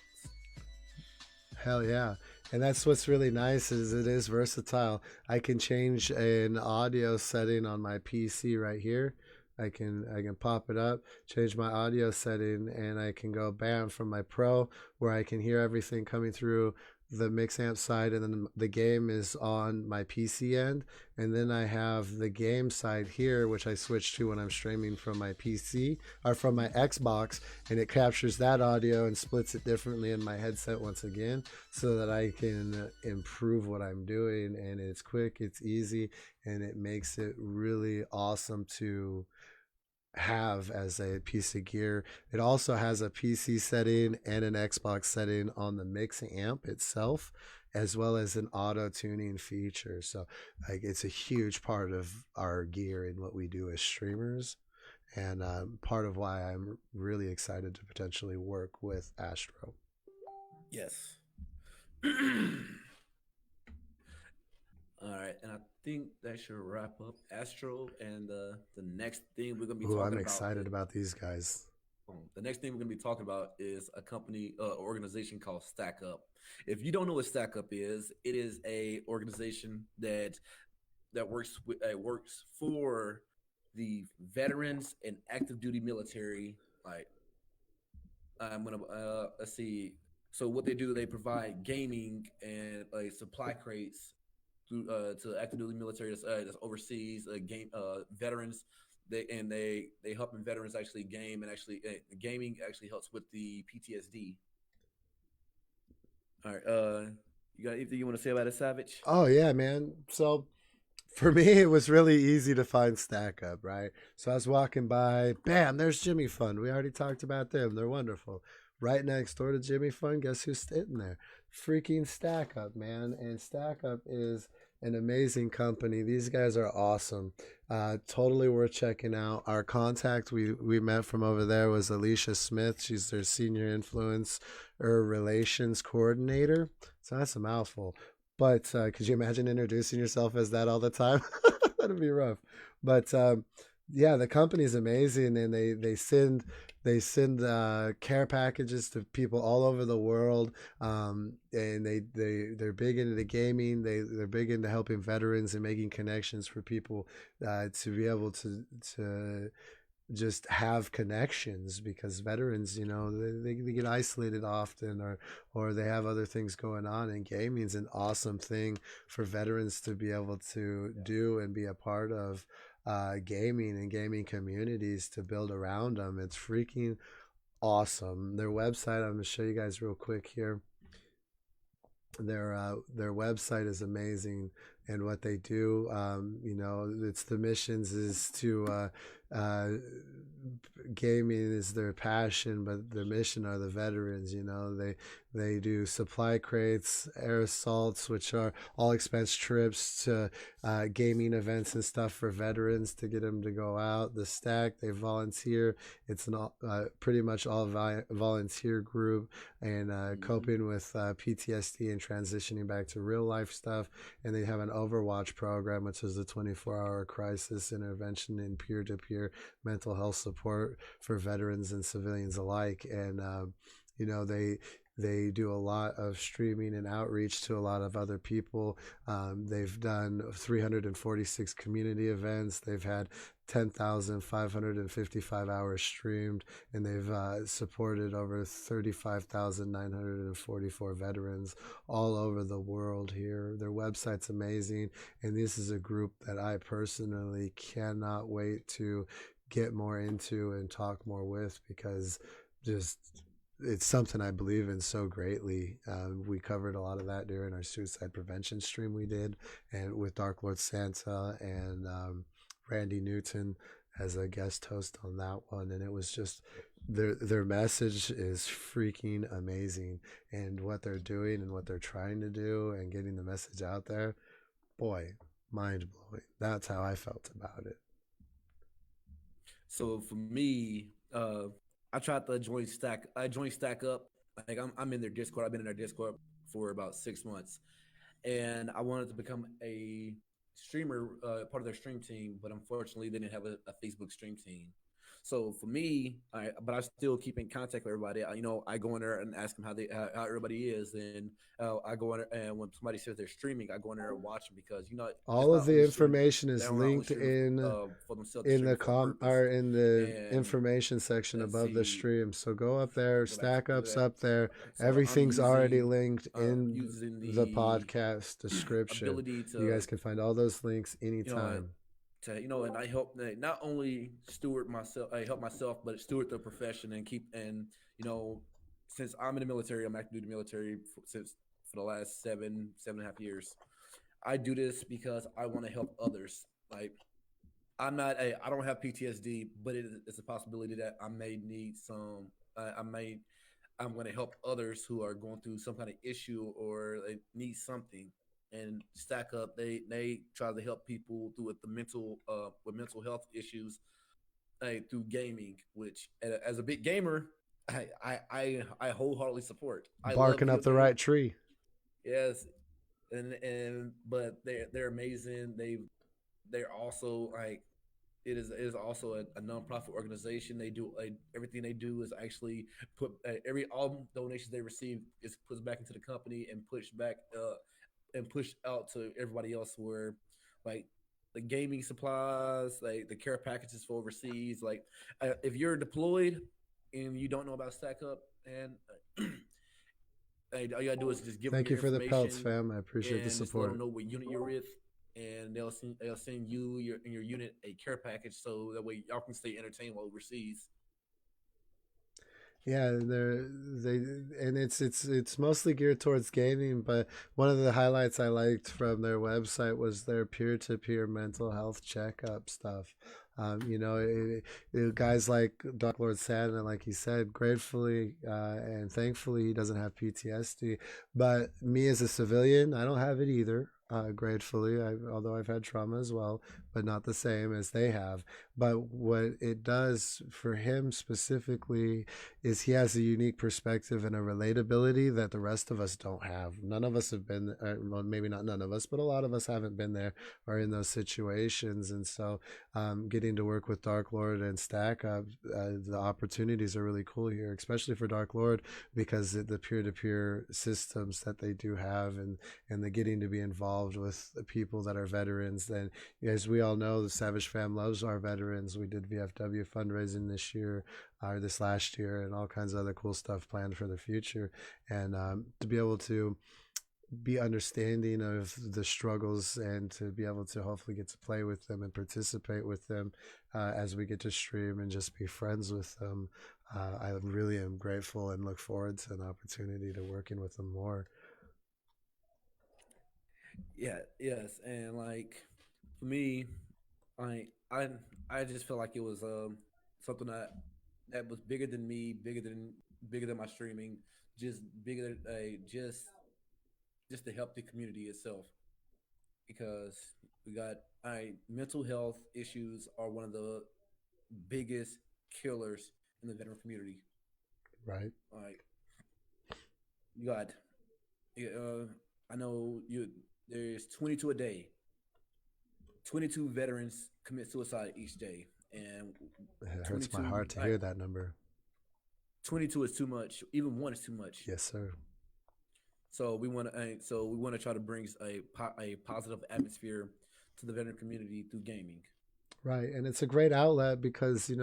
Hell yeah. And that's what's really nice, is it is versatile. I can change an audio setting on my PC right here. I can pop it up, change my audio setting, and I can go bam from my Pro, where I can hear everything coming through the mix amp side, and then the game is on my PC end, and then I have the game side here, which I switch to when I'm streaming from my PC or from my Xbox, and it captures that audio and splits it differently in my headset once again, so that I can improve what I'm doing. And it's quick, it's easy, and it makes it really awesome to have as a piece of gear. It also has a PC setting and an Xbox setting on the mix amp itself, as well as an auto tuning feature. So like it's a huge part of our gear and what we do as streamers, and part of why I'm really excited to potentially work with Astro. Yes. All right, and I think that should wrap up Astro. And the next thing we're gonna be Ooh, I'm talking about excited is about these guys. the next thing we're gonna be talking about is a company, organization called Stack Up. If you don't know what Stack Up is, it is a organization that works for the veterans and active duty military. Like I'm gonna let's see. So what they do, they provide gaming and supply crates to active duty military that's overseas, game veterans. They helping veterans actually game, and actually gaming actually helps with the PTSD. All right, you got anything you want to say about it, Savage? Oh yeah, man. So for me, it was really easy to find Stack Up, right? So I was walking by, bam, there's Jimmy Fund. We already talked about them. They're wonderful. Right next door to Jimmy Fund, guess who's sitting there? Freaking Stack Up, man. And Stack Up is an amazing company. These guys are awesome. Totally worth checking out. Our contact we met from over there was Alicia Smith. She's their senior influence or relations coordinator. So that's a mouthful. But could you imagine introducing yourself as that all the time? That'd be rough. But yeah, the company's amazing, and they send care packages to people all over the world, and they're big into the gaming. They're big into helping veterans and making connections for people to be able to just have connections, because veterans, they get isolated often, or they have other things going on, and gaming is an awesome thing for veterans to be able to do and be a part of, gaming and gaming communities to build around them. It's freaking awesome. Their website, I'm going to show you guys real quick here. Their website is amazing, and what they do, it's the missions is to gaming is their passion, but their mission are the veterans. They do supply crates, air assaults, which are all expense trips to gaming events and stuff for veterans to get them to go out. The Stack, they volunteer. It's an pretty much all volunteer group, and coping with PTSD and transitioning back to real life stuff. And they have an Overwatch program, which is a 24-hour crisis intervention and peer-to-peer mental health support for veterans and civilians alike. And they do a lot of streaming and outreach to a lot of other people. They've done 346 community events. They've had 10,555 hours streamed, and they've supported over 35,944 veterans all over the world here. Their website's amazing, and this is a group that I personally cannot wait to get more into and talk more with, because just it's something I believe in so greatly. We covered a lot of that during our suicide prevention stream we did, and with Dark Lord Santa and Randy Newton as a guest host on that one. And it was just their message is freaking amazing, and what they're doing and what they're trying to do and getting the message out there, boy, mind blowing. That's how I felt about it. So for me, I tried to join Stack. I joined Stack Up. Like I'm in their Discord. I've been in their Discord for about 6 months, and I wanted to become a streamer, part of their stream team. But unfortunately, they didn't have a Facebook stream team. So for me, but I still keep in contact with everybody. I go in there and ask them how everybody is, and I go in there, and when somebody says they're streaming, I go in there and watch them because it's All of not the only streaming. information They're is not only linked streaming for themselves, they're in the streaming for a purpose. in the And information section let's above the see, stream. So go up there, go back to Stack Up's that. up there. So Everything's already linked I'm in using the the podcast description. ability You to guys can find all those links you know anytime. and I help not only steward myself, I help myself, but steward the profession and you know, since I'm in the military, I'm active duty military for the last 7.5 years. I do this because I want to help others. Like I don't have PTSD, but it's a possibility that I may need some. I'm going to help others who are going through some kind of issue or they need something. And Stack Up, they try to help people through with mental health issues through gaming, which as a big gamer, I wholeheartedly support. I love Barking video up the games. right tree. Yes, and but they're amazing. They're also it is also a nonprofit organization. They do everything they do is actually put all donations they receive is put back into the company and pushed out to everybody else. Where like the gaming supplies, like the care packages for overseas. Like if you're deployed and you don't know about Stack Up, and all you gotta do is just give them Thank your you for the pelts, information fam. I appreciate the and just let them support. know what unit you're with, and they'll send you your unit a care package so that way y'all can stay entertained while overseas. Yeah, and it's mostly geared towards gaming, but one of the highlights I liked from their website was their peer-to-peer mental health checkup stuff. Guys like Dark Lord Santa, like he said, gratefully and thankfully he doesn't have PTSD. But me as a civilian, I don't have it either. Gratefully, although I've had trauma as well, but not the same as they have. But what it does for him specifically is he has a unique perspective and a relatability that the rest of us don't have. None of us have been, well, maybe not none of us, but a lot of us haven't been there or in those situations. And so getting to work with Dark Lord and Stack Up, the opportunities are really cool here, especially for Dark Lord because the peer-to-peer systems that they do have and the getting to be involved with the people that are veterans. Then, as we all know, the Savage Fam loves our veterans. We did VFW fundraising this last year, and all kinds of other cool stuff planned for the future. And to be able to be understanding of the struggles and to be able to hopefully get to play with them and participate with them as we get to stream and just be friends with them. I really am grateful and look forward to an opportunity to working with them more. Yeah, yes, and like for me, I I I just feel like it was something that was bigger than me, bigger than my streaming, just bigger than just to help the community itself because we got mental health issues are one of the biggest killers in the veteran community. Right. Like you got, uh, I know you. There's 22 a day. 22 veterans commit suicide each day, and It hurts my 22 heart to hear that number. 22 is too much. Even one is too much. Yes, sir. So we want to try to bring a positive atmosphere to the veteran community through gaming. Right, and it's a great outlet because it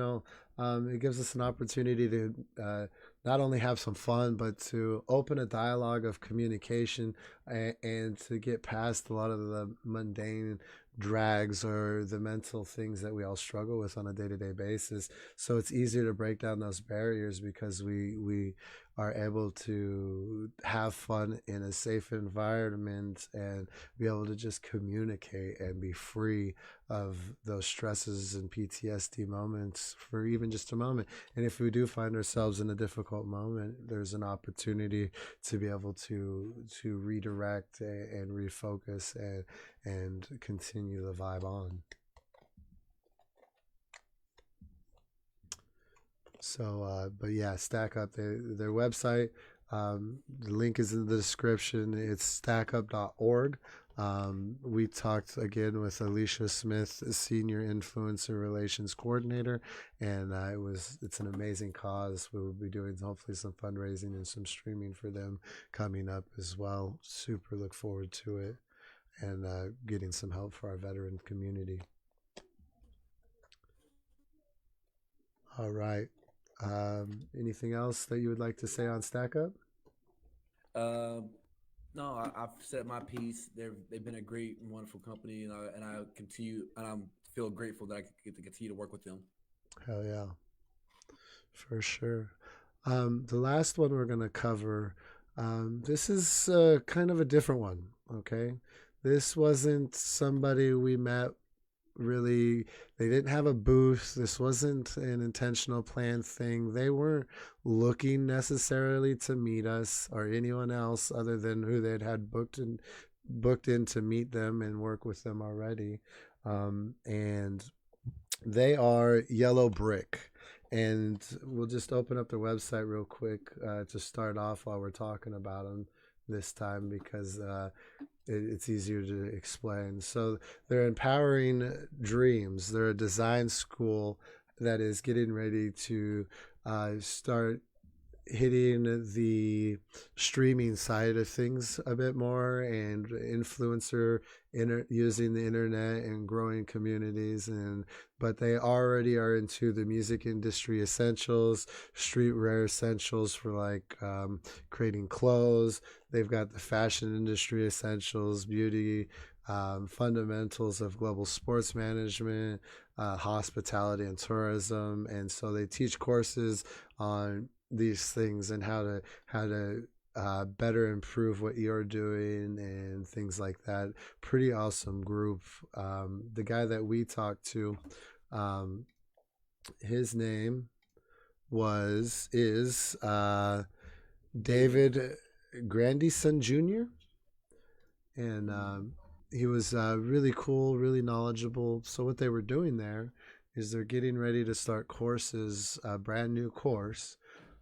gives us an opportunity to not only have some fun, but to open a dialogue of communication and to get past a lot of the mundane drags or the mental things that we all struggle with on a day-to-day basis. So it's easier to break down those barriers because we are able to have fun in a safe environment and be able to just communicate and be free of those stresses and PTSD moments for even just a moment. And if we do find ourselves in a difficult moment, there's an opportunity to be able to redirect and refocus and continue the vibe on. So, but yeah, Stack Up, their website. The link is in the description. It's stackup.org. We talked again with Alicia Smith, Senior Influencer Relations Coordinator, and it's an amazing cause. We will be doing hopefully some fundraising and some streaming for them coming up as well. Super look forward to it, and getting some help for our veteran community. All right. Anything else that you would like to say on Stack Up? Um, no, I've said my piece. They've been a great and wonderful company, and I continue, and I'm feel grateful that I get to continue to work with them. Hell yeah, for sure. The last one we're going to cover, this is kind of a different one, okay? This wasn't somebody we met really. They didn't have a booth. This wasn't an intentional planned thing. They weren't looking necessarily to meet us or anyone else other than who they'd had booked in to meet them and work with them already. And they are Yellow Brick. And we'll just open up their website real quick to start off while we're talking about them this time, because it's easier to explain. So they're empowering dreams. They're a design school that is getting ready to start hitting the streaming side of things a bit more, and using the internet and growing communities. And but they already are into the music industry essentials, streetwear essentials for like creating clothes. They've got the fashion industry essentials, beauty, fundamentals of global sports management, hospitality and tourism. And so they teach courses on these things and how to better improve what you're doing and things like that. Pretty awesome group. The guy that we talked to, his name is David Grandison Jr. And he was really cool, really knowledgeable. So what they were doing there is they're getting ready to start courses, a brand new course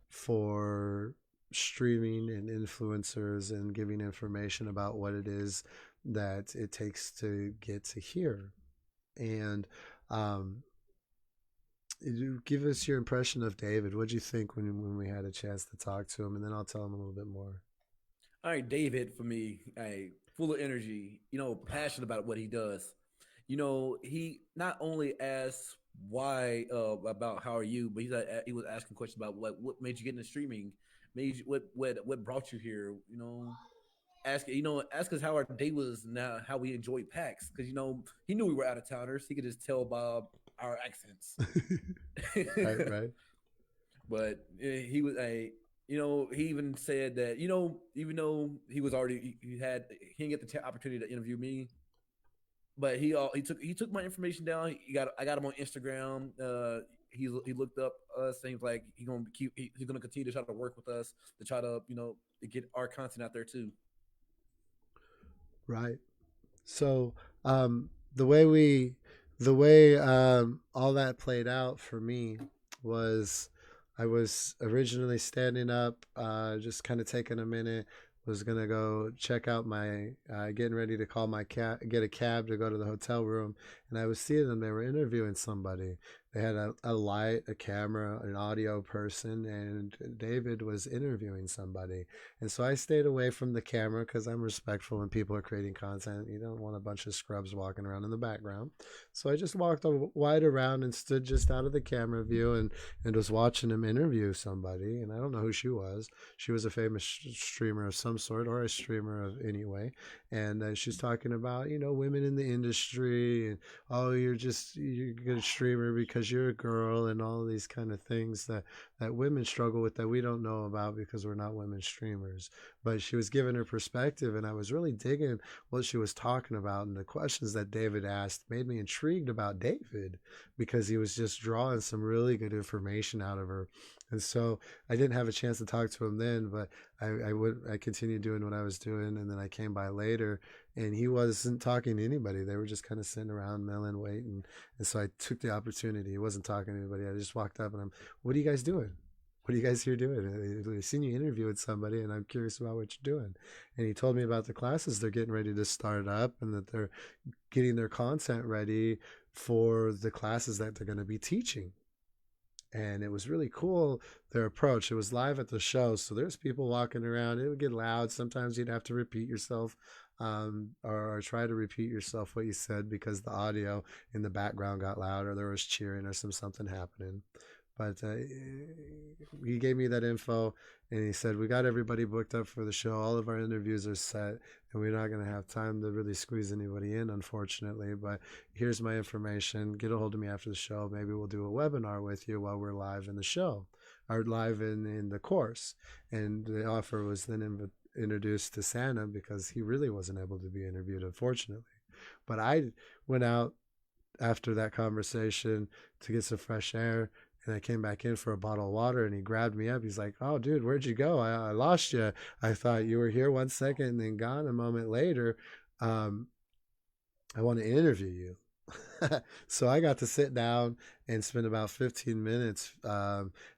for streaming and influencers, and giving information about what it is that it takes to get to here. And give us your impression of David. What did you think when we had a chance to talk to him? And then I'll tell him a little bit more. All right, David, for me, full of energy, passionate about what he does. He not only asks why about how are you, but he was asking questions about what made you get into streaming, what brought you here. Ask us how our day was, now how we enjoyed PAX, because he knew we were out of towners. He could just tell by our accents. Right. But he was he even said that even though he was already he didn't get the opportunity to interview me, but he took my information down. I got him on Instagram. He looked up us. Seems like he's gonna continue to try to work with us to try to to get our content out there too. Right. So the way all that played out for me was, I was originally standing up, just kind of taking a minute, was gonna go check out my, getting ready to call my get a cab to go to the hotel room, and I was seeing them. They were interviewing somebody. They had a light, a camera, an audio person, and David was interviewing somebody. And so I stayed away from the camera because I'm respectful when people are creating content. You don't want a bunch of scrubs walking around in the background. So I just walked wide around and stood just out of the camera view, and was watching him interview somebody. And I don't know who she was. She was a famous streamer of some sort, or a streamer of anyway. And she's talking about, women in the industry, and, oh, you're a good streamer because you're a girl, and all these kind of things that women struggle with that we don't know about because we're not women streamers. But she was giving her perspective, and I was really digging what she was talking about. And the questions that David asked made me intrigued about David, because he was just drawing some really good information out of her. And so I didn't have a chance to talk to him then, but I continued doing what I was doing, and then I came by later, and he wasn't talking to anybody. They were just kind of sitting around, milling, waiting. And so I took the opportunity. He wasn't talking to anybody. I just walked up, and what are you guys doing? what are you guys here doing? I've seen you interview with somebody, and I'm curious about what you're doing. And he told me about the classes they're getting ready to start up, and that they're getting their content ready for the classes that they're going to be teaching. And it was really cool, their approach. It was live at the show, so there's people walking around. It would get loud. Sometimes you'd have to repeat yourself, or try to repeat yourself what you said, because the audio in the background got loud, or there was cheering or something happening. But he gave me that info, and he said, we got everybody booked up for the show. All of our interviews are set, and we're not going to have time to really squeeze anybody in, unfortunately. But here's my information. Get a hold of me after the show. Maybe we'll do a webinar with you while we're live in the show, or live in the course. And the offer was then introduced to Santa, because he really wasn't able to be interviewed, unfortunately. But I went out after that conversation to get some fresh air, and I came back in for a bottle of water, and he grabbed me up. He's like, oh, dude, where'd you go? I lost you. I thought you were here 1 second and then gone a moment later. I want to interview you. So I got to sit down and spend about 15 minutes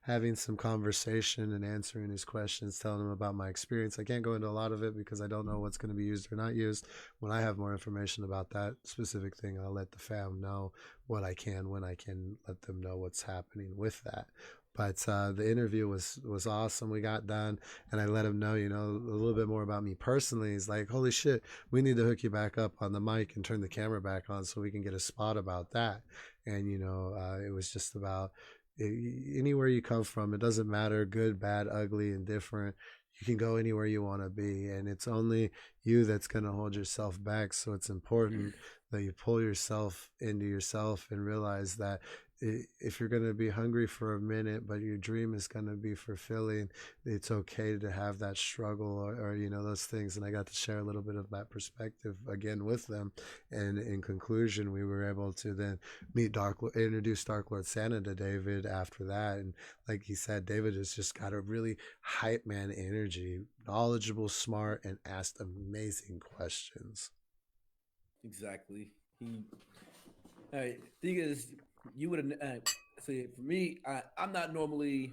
having some conversation and answering his questions, telling him about my experience. I can't go into a lot of it because I don't know what's going to be used or not used. When I have more information about that specific thing, I'll let the fam know what I can, when I can let them know what's happening with that. But the interview was awesome. We got done, and I let him know, a little bit more about me personally. He's like, holy shit, we need to hook you back up on the mic and turn the camera back on so we can get a spot about that. And, it was just about anywhere you come from. It doesn't matter, good, bad, ugly, indifferent. You can go anywhere you want to be, and it's only you that's going to hold yourself back. So it's important that you pull yourself into yourself and realize that if you're going to be hungry for a minute, but your dream is going to be fulfilling, it's okay to have that struggle, or those things. And I got to share a little bit of that perspective again with them. And in conclusion, we were able to then introduce Dark Lord Santa to David after that. And like he said, David has just got a really hype man energy, knowledgeable, smart, and asked amazing questions. Exactly. Thing is, you would have see, for me, I'm not normally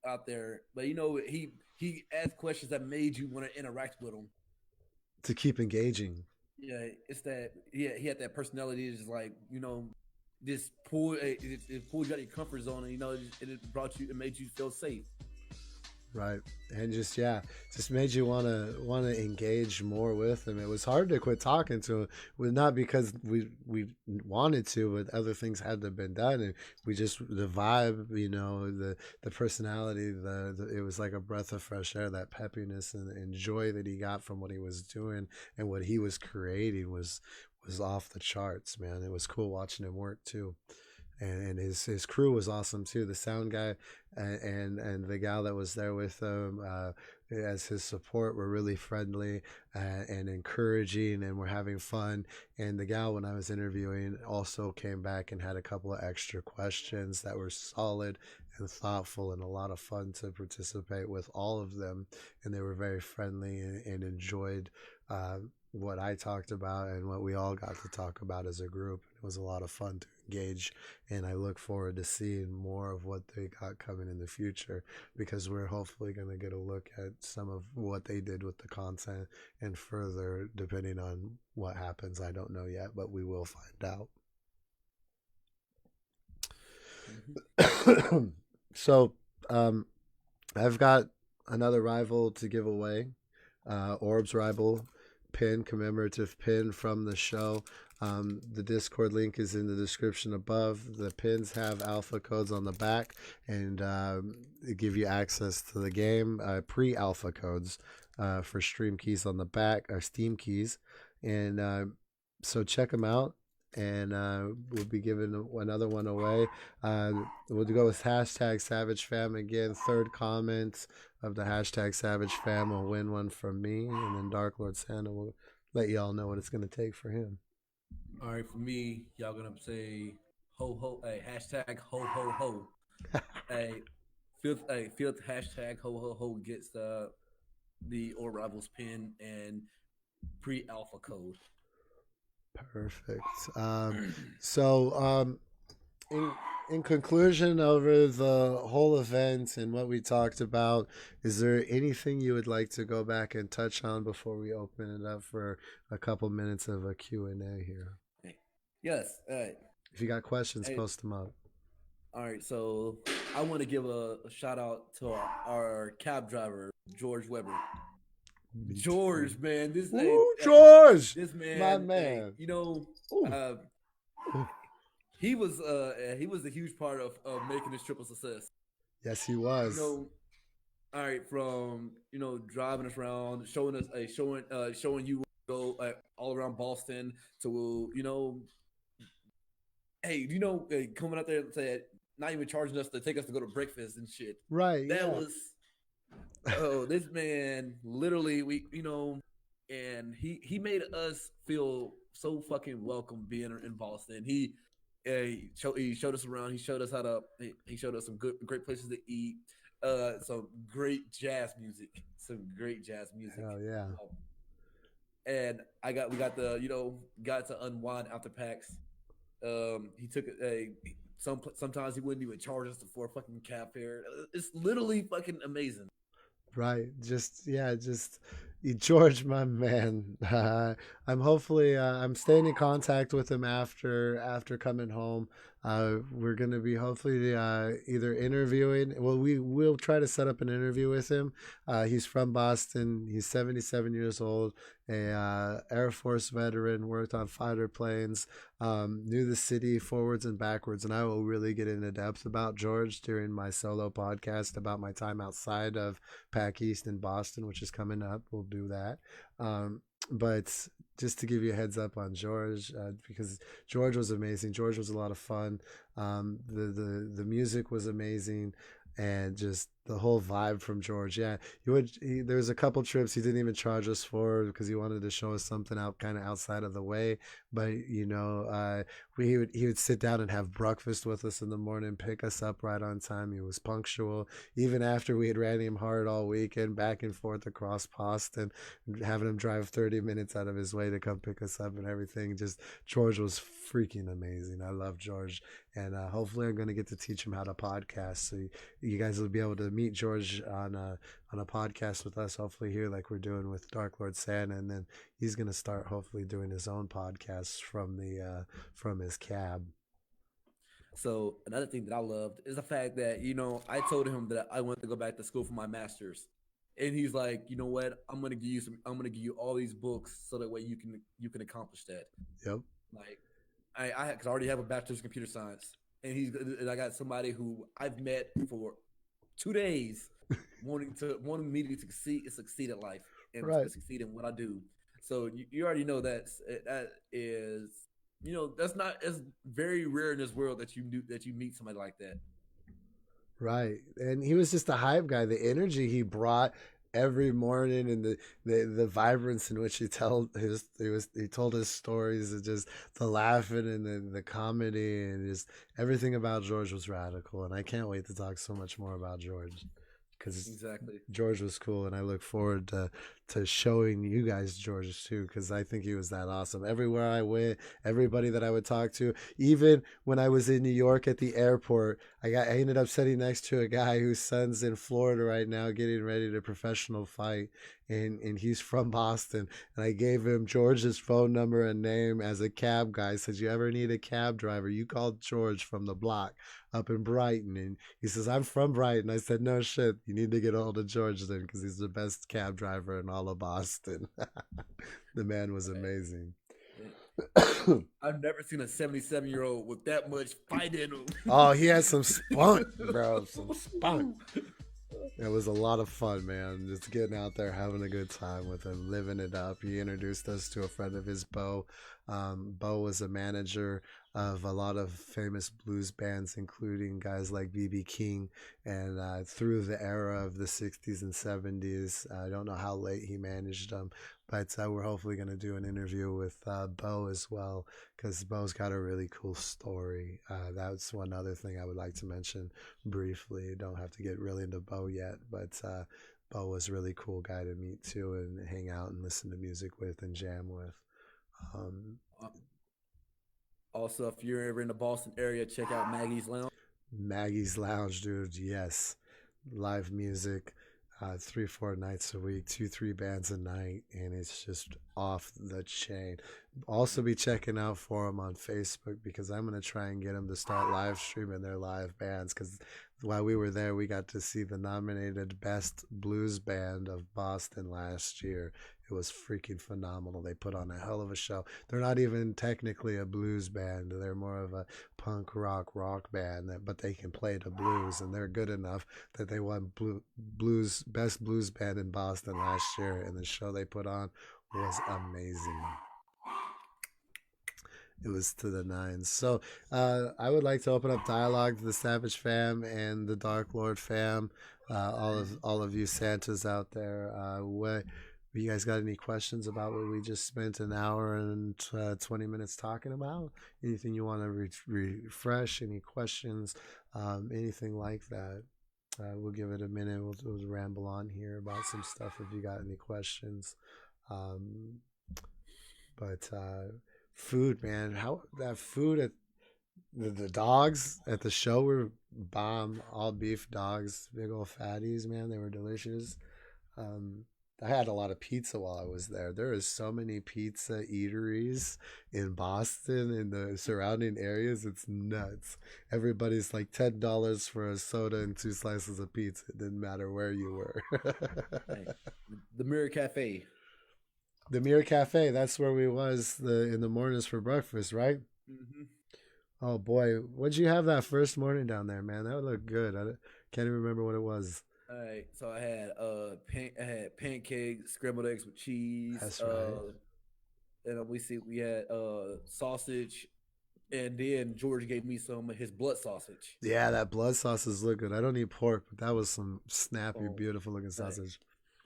out there, but he asked questions that made you want to interact with him, to keep engaging. Yeah, it's that. Yeah, he had that personality. It's like just pulled it pulled you out of your comfort zone, and it made you feel safe. Right. And just made you want to engage more with him. It was hard to quit talking to him, not because we wanted to, but other things had to have been done. And we just, the vibe, the personality, it was like a breath of fresh air. That peppiness and joy that he got from what he was doing and what he was creating was off the charts, man. It was cool watching him work too. And his crew was awesome too. The sound guy and the gal that was there with him as his support were really friendly and encouraging, and were having fun. And the gal, when I was interviewing, also came back and had a couple of extra questions that were solid and thoughtful, and a lot of fun to participate with all of them. And they were very friendly and enjoyed what I talked about and what we all got to talk about as a group. It was a lot of fun to engage, and I look forward to seeing more of what they got coming in the future, because we're hopefully going to get a look at some of what they did with the content and further, depending on what happens. I don't know yet, but we will find out. Mm-hmm. So I've got another rival to give away, Orb's rival pin, commemorative pin from the show. The Discord link is in the description above. The pins have alpha codes on the back, and give you access to the game. Pre-alpha codes for stream keys on the back, or Steam keys, and so check them out. And we'll be giving another one away. We'll go with hashtag Savage Fam again. Third comment of the hashtag Savage Fam will win one from me, and then Dark Lord Santa will let y'all know what it's going to take for him. All right, for me, y'all gonna say ho ho, hashtag ho ho ho. Fifth hashtag ho ho ho gets the Or Rivals pin and pre-alpha code. Perfect. So in in conclusion over the whole event and what we talked about, is there anything you would like to go back and touch on before we open it up for a couple minutes of a Q&A here? Hey. Yes. All right. If you got questions, Hey, post them up. all right. So I want to give a shout out to our cab driver, George Weber. Me too. George, man, this Woo, George, this my man, man. Ooh. uh, he was a huge part of making this trip a success. Yes, he You was. know, all right, from driving us around, showing us, showing you go all around Boston to hey, coming out there and said not even charging us to take us to go to breakfast and shit. Right, That yeah. was this man literally and he made us feel so fucking welcome being in Boston. He showed us around. He showed us some great places to eat. Some great jazz music. Some great jazz music. Hell yeah. And we got the got to unwind after PAX. He took a sometimes he wouldn't even charge us for a fucking cab fare. It's literally fucking amazing. Right. Just yeah, just George, my man. I'm hopefully I'm staying in contact with him after coming home. We're gonna be hopefully either interviewing. Well, we will try to set up an interview with him. He's from Boston. He's 77 years old. A Air Force veteran, worked on fighter planes, knew the city forwards and backwards, and I will really get into depth about George during my solo podcast about my time outside of Pack East in Boston, which is coming up. We'll do that. But just to give you a heads up on George, because George was amazing. George was a lot of fun. The music was amazing, and just the whole vibe from George. Yeah, there was a couple trips he didn't even charge us for because he wanted to show us something out kind of outside of the way. But he would sit down and have breakfast with us in the morning, pick us up right on time. He was punctual, even after we had ran him hard all weekend, back and forth across Boston, having him drive 30 minutes out of his way to come pick us up and everything. Just George was freaking amazing. I love George, and hopefully I'm going to get to teach him how to podcast. So you guys will be able to meet George on a podcast with us, hopefully here like we're doing with Dark Lord Santa, and then he's going to start hopefully doing his own podcasts from his cab. So another thing that I loved is the fact that I told him that I wanted to go back to school for my master's, and he's like, you know what, I'm gonna give you all these books so that way you can accomplish that. Yep. Like cause I already have a bachelor's in computer science, and I got somebody who I've met for 2 days wanting me to succeed at life and Right. to succeed in what I do. So you already know that is that's not it's very rare in this world that you meet somebody like that. Right. And he was just a hype guy. The energy he brought every morning, and the vibrance in which he told his stories, and just the laughing and the comedy, and just everything about George was radical. And I can't wait to talk so much more about George, because Exactly. George was cool, and I look forward to showing you guys George too, because I think he was that awesome. Everywhere I went, everybody that I would talk to, even when I was in New York at the airport, I ended up sitting next to a guy whose son's in Florida right now getting ready to professional fight, and he's from Boston, and I gave him George's phone number and name as a cab guy. I said, you ever need a cab driver, you call George from the block up in Brighton. And he says, I'm from Brighton. I said, no shit, you need to get a hold of George then, because he's the best cab driver in all of Boston. The man was amazing. I've never seen a 77-year-old with that much fight in him. Oh, he has some spunk, bro. Some spunk. It was a lot of fun, man. Just getting out there, having a good time with him, living it up. He introduced us to a friend of his, Bo. Bo was a manager of a lot of famous blues bands, including guys like B.B. King, and through the era of the 60s and 70s. I don't know how late he managed them, but we're hopefully going to do an interview with Bo as well, because Bo's got a really cool story. That's one other thing I would like to mention briefly. Don't have to get really into Bo yet, but Bo was a really cool guy to meet too, and hang out and listen to music with and jam with. Um, Also, if you're ever in the Boston area, check out Maggie's Lounge. Maggie's Lounge, dude. Yes, live music, 3, 4 nights a week, 2, 3 bands a night, and it's just off the chain. Also, be checking out for them on Facebook because I'm gonna try and get them to start live streaming their live bands. Because while we were there, we got to see the nominated Best Blues Band of Boston last year. It was freaking phenomenal. They put on a hell of a show. They're not even technically a blues band. They're more of a punk rock band, but they can play the blues, and they're good enough that they won blues best blues band in Boston last year, and the show they put on was amazing. It was to the nines. So I would like to open up dialogue to the Savage fam and the Dark Lord fam. All of you Santas out there. What you guys got any questions about what we just spent an hour and 20 minutes talking about? Anything you want to refresh? Any questions? Anything like that? We'll give it a minute. We'll ramble on here about some stuff if you got any questions. But food, man, how that food at the dogs at the show were bomb. All beef dogs, big old fatties, man. They were delicious. Um, I had a lot of pizza while I was there. There is so many pizza eateries in Boston and the surrounding areas. It's nuts. Everybody's like $10 for a soda and 2 slices of pizza. It didn't matter where you were. Hey, the Mirror Cafe. The Mirror Cafe. That's where we was in the mornings for breakfast, right? Mm-hmm. Oh boy, what'd you have that first morning down there, man? That would look good. I can't even remember what it was. All right, so I had pancakes, scrambled eggs with cheese, That's right. and we had sausage, and then George gave me some of his blood sausage. Yeah, that blood sausage look good. I don't eat pork, but that was some snappy, Oh, beautiful looking hey, sausage.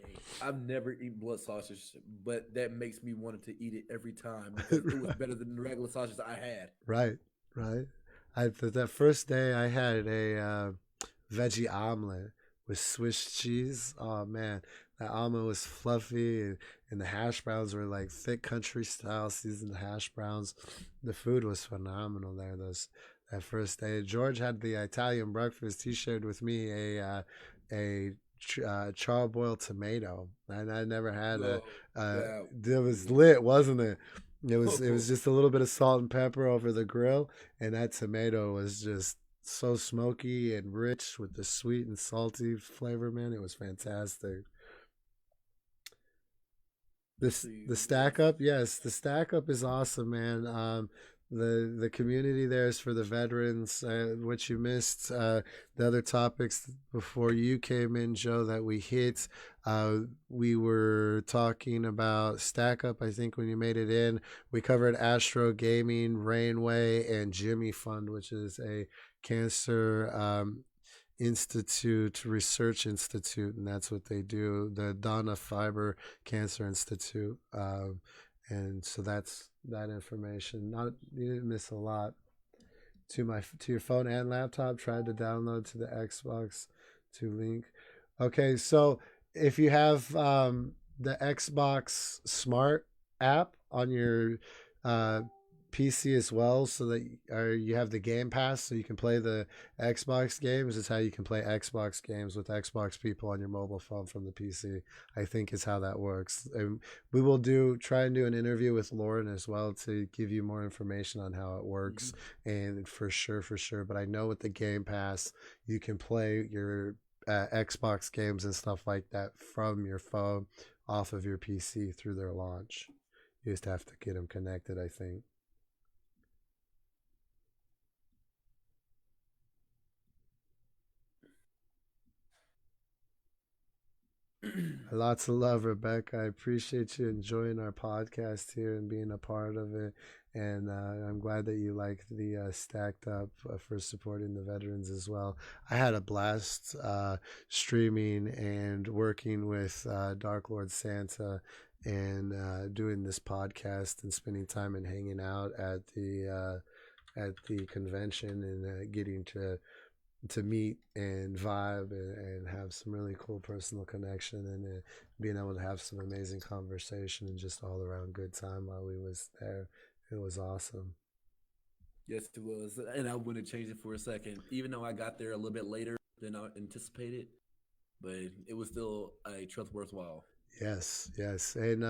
hey, I've never eaten blood sausage, but that makes me want to eat it every time because it was better than the regular sausage I had. Right, right. That first day I had a veggie omelet with Swiss cheese. Oh man, that omelet was fluffy, and the hash browns were like thick country style seasoned hash browns. The food was phenomenal there. That first day, George had the Italian breakfast. He shared with me a charboiled tomato. I never had a. Oh, yeah. It was lit, wasn't it? It was Oh, just a little bit of salt and pepper over the grill, and that tomato was just so smoky and rich with the sweet and salty flavor. Man, it was fantastic. let's This see the what stack else. up, yes, the stack up is awesome, man. The community there is for the veterans. What you missed, the other topics before you came in, Joe, that we hit. We were talking about stack up. I think when you made it in, we covered Astro Gaming, Rainway, and Jimmy Fund, which is a cancer Institute, Research Institute, and that's what they do. The Dana-Farber Cancer Institute, and so that's that information. Not you didn't miss a lot. To your phone and laptop. Tried to download to the Xbox to link. Okay, so if you have the Xbox Smart app on your uh, PC as well, so that you have the Game Pass, so you can play the Xbox games. It's how you can play Xbox games with Xbox people on your mobile phone from the PC. I think is how that works. And we will try and do an interview with Lauren as well to give you more information on how it works. Mhm. And for sure. But I know with the Game Pass, you can play your Xbox games and stuff like that from your phone off of your PC through their launch. You just have to get them connected, I think. Lots of love, Rebecca. I appreciate you enjoying our podcast here and being a part of it. And I'm glad that you like the Stacked Up for supporting the veterans as well. I had a blast streaming and working with Dark Lord Santa and doing this podcast and spending time and hanging out at the convention and getting to meet and vibe and have some really cool personal connection and being able to have some amazing conversation and just all around good time while we was there. It was awesome. Yes, it was, and I wouldn't change it for a second. Even though I got there a little bit later than I anticipated, but it was still a trip worthwhile. Yes, yes. And,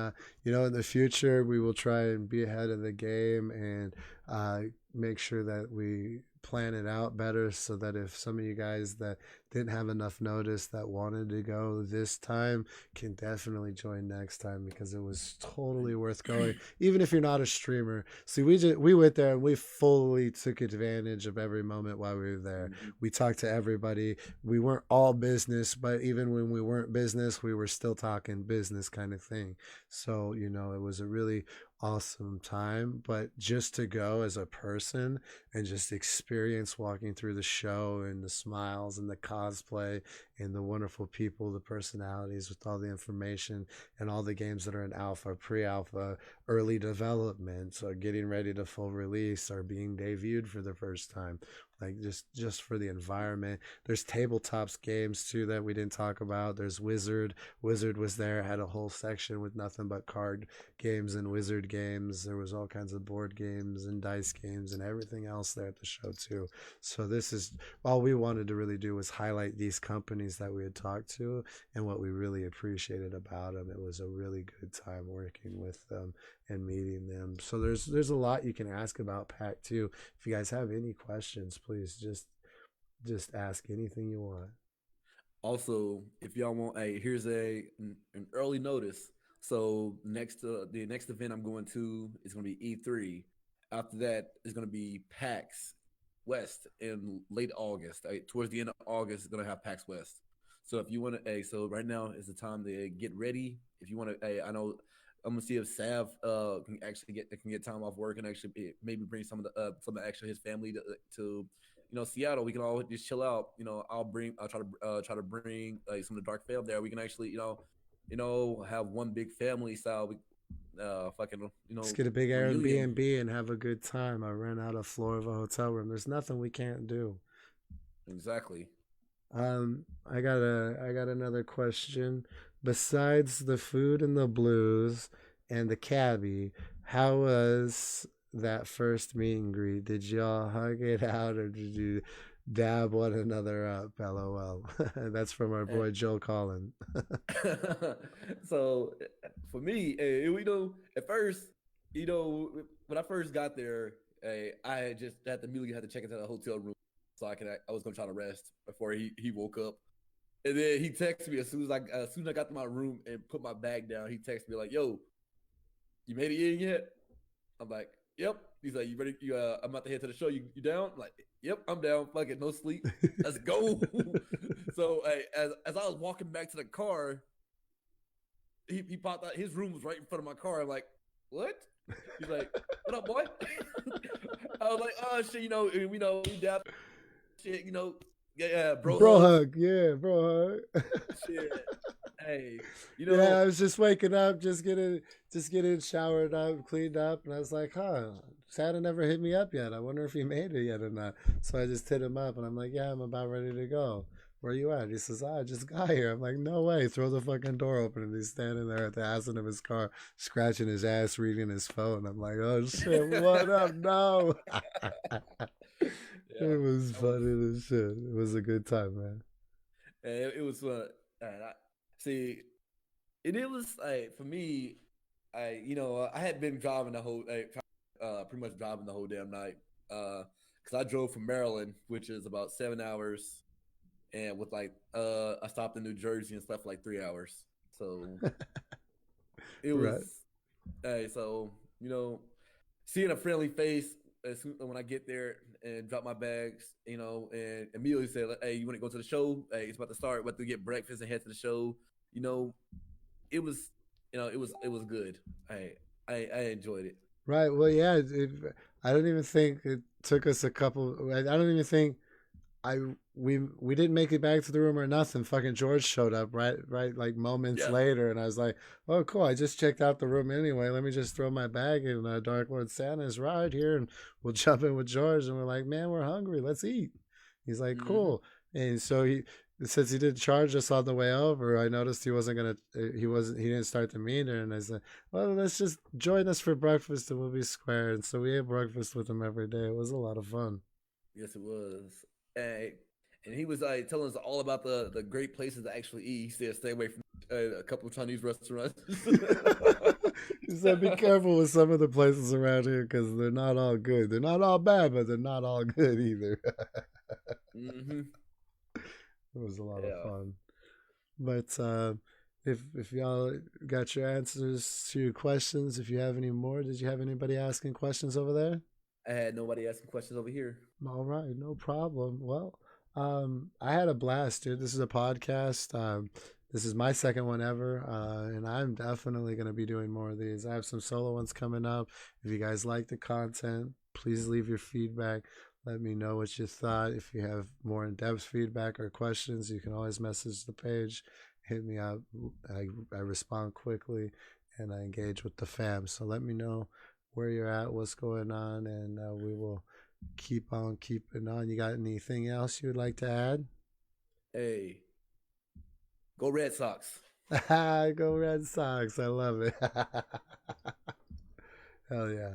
in the future, we will try and be ahead of the game and uh, make sure that we plan it out better so that if some of you guys that didn't have enough notice that wanted to go this time can definitely join next time because it was totally worth going, even if you're not a streamer. See, we went there and we fully took advantage of every moment while we were there. Mhm. We talked to everybody. We weren't all business, but even when we weren't business, we were still talking business kind of thing. So, it was a really awesome time. But just to go as a person and just experience walking through the show and the smiles and the cosplay and the wonderful people, the personalities with all the information and all the games that are in alpha, pre-alpha, early development, or getting ready to full release or being debuted for the first time, like just for the environment. There's tabletops games too that we didn't talk about. There's Wizard was there, had a whole section with nothing but card games and wizard games. There was all kinds of board games and dice games and everything else there at the show too. So this is all we wanted to really do was highlight these companies that we had talked to and what we really appreciated about them. It was a really good time working with them and meeting them. So there's a lot you can ask about PAC too. If you guys have any questions, please just ask anything you want. Also, if y'all want, hey, here's an early notice. So the next event I'm going to is going to be E3. After that is going to be PAX West in late August. Towards the end of August, it's going to have PAX West. So if you want to, hey, so right now is the time to get ready. If you want to, hey, I know I'm gonna see if Sav can get time off work and actually maybe bring some of actually his family to Seattle. We can all just chill out. I'll try to bring some of the dark fam there. We can actually have one big family style. Fucking Just get a big reunion. Airbnb and have a good time. I rent out a floor of a hotel room. There's nothing we can't do. Exactly. I got another question. Besides the food and the blues and the cabbie, how was that first meet and greet? Did y'all hug it out or did you dab one another up? LOL. That's from our boy Joe Collin. So for me, at first, when I first got there, I just had to immediately had to check into the hotel room so I was gonna try to rest before he woke up. And then he texted me as soon as I got to my room and put my bag down. He texted me like, "Yo, you made it in yet?" I'm like, "Yep." He's like, "You ready? I'm about to head to the show. You down?" I'm like, "Yep, I'm down. Fuck it, no sleep. Let's go." So as I was walking back to the car, he popped out. His room was right in front of my car. I'm like, "What?" He's like, "What up, boy?" I was like, "Oh shit, we dab shit, yeah, bro Bro hugs, hug. Yeah, bro hug. shit." Hey, Yeah, I was just waking up, just getting showered up, cleaned up, and I was like, huh, Santa never hit me up yet. I wonder if he made it yet or not. So I just hit him up and I'm like, yeah, I'm about ready to go. Where you at? He says, I just got here. I'm like, no way. Throw the fucking door open. And he's standing there at the acid of his car, scratching his ass, reading his phone. I'm like, oh shit, what up? No. yeah, It was that was funny as shit. It was a good time, man. it was fun. And see, and it was like for me, I had been driving pretty much driving the whole damn night, because I drove from Maryland, which is about 7 hours, and with I stopped in New Jersey and stuff for like 3 hours. So it was, Right. so seeing a friendly face when I get there and drop my bags, and immediately said, like, "Hey, you want to go to the show? Hey, it's about to start. About to get breakfast and head to the show." You know, it was, it was good. I enjoyed it. Right. Well, yeah. I don't even think it took us a couple. I don't even think I we didn't make it back to the room or nothing. Fucking George showed up right like moments Yeah. later, and I was like, oh cool. I just checked out the room anyway. Let me just throw my bag in. Dark Lord Santa's right here, and we'll jump in with George. And we're like, man, we're hungry. Let's eat. He's like, Mm-hmm. cool. And so since he didn't charge us on the way over, I noticed he didn't start the meter, and I said, well, let's just join us for breakfast and we'll be square. And so we ate breakfast with him every day. It was a lot of fun. Yes, it was. And he was like telling us all about the great places to actually eat. He said stay away from a couple of Chinese restaurants. He said, be careful with some of the places around here because they're not all good. They're not all bad, but they're not all good either. Mm-hmm. It was a lot of Yeah. fun. But if y'all got your answers to your questions, if you have any more, did you have anybody asking questions over there? I had nobody asking questions over here. All right, no problem. Well, I had a blast, dude. This is a podcast. This is my second one ever, and I'm definitely going to be doing more of these. I have some solo ones coming up. If you guys like the content, please leave your feedback. Let me know what you thought. If you have more in-depth feedback or questions, you can always message the page. Hit me up. I respond quickly, and I engage with the fam. So let me know where you're at, what's going on, and we will keep on keeping on. You got anything else you would like to add? Hey, go Red Sox. Go Red Sox. I love it. Hell yeah.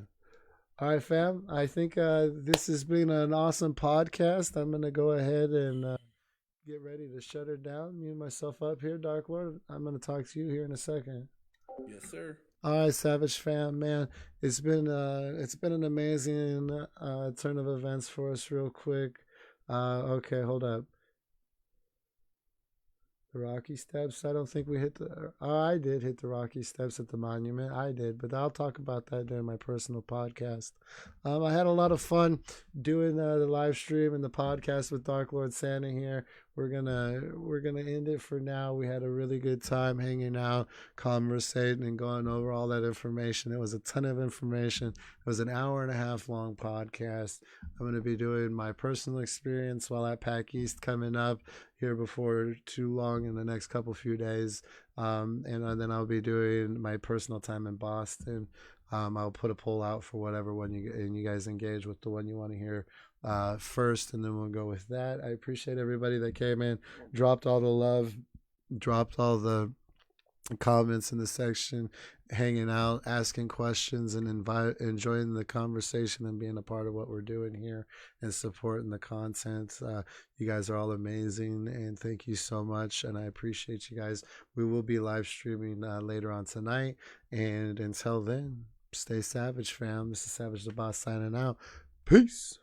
All right, fam. I think this has been an awesome podcast. I'm going to go ahead and get ready to shut her down. Mute myself up here, Dark Lord. I'm going to talk to you here in a second. Yes, sir. All right, Savage fam, man, it's been an amazing turn of events for us. Real quick, okay, hold up. The Rocky Steps. I don't think we hit the. Oh, I did hit the Rocky Steps at the monument. I did, but I'll talk about that during my personal podcast. I had a lot of fun doing the live stream and the podcast with Dark Lord Santa here. We're gonna end it for now. We had a really good time hanging out, conversating, and going over all that information. It was a ton of information. It was an hour and a half long podcast. I'm gonna be doing my personal experience while at PAC East coming up here before too long in the next few days, and then I'll be doing my personal time in Boston. I'll put a poll out for whatever one you guys engage with the one you want to hear first, and then we'll go with that. I appreciate everybody that came in, dropped all the love, dropped all the comments in the section, hanging out, asking questions, and enjoying the conversation and being a part of what we're doing here and supporting the content. You guys are all amazing, and thank you so much, and I appreciate you guys. We will be live streaming later on tonight, and until then, stay savage, fam. This is Savage the Boss signing out. Peace.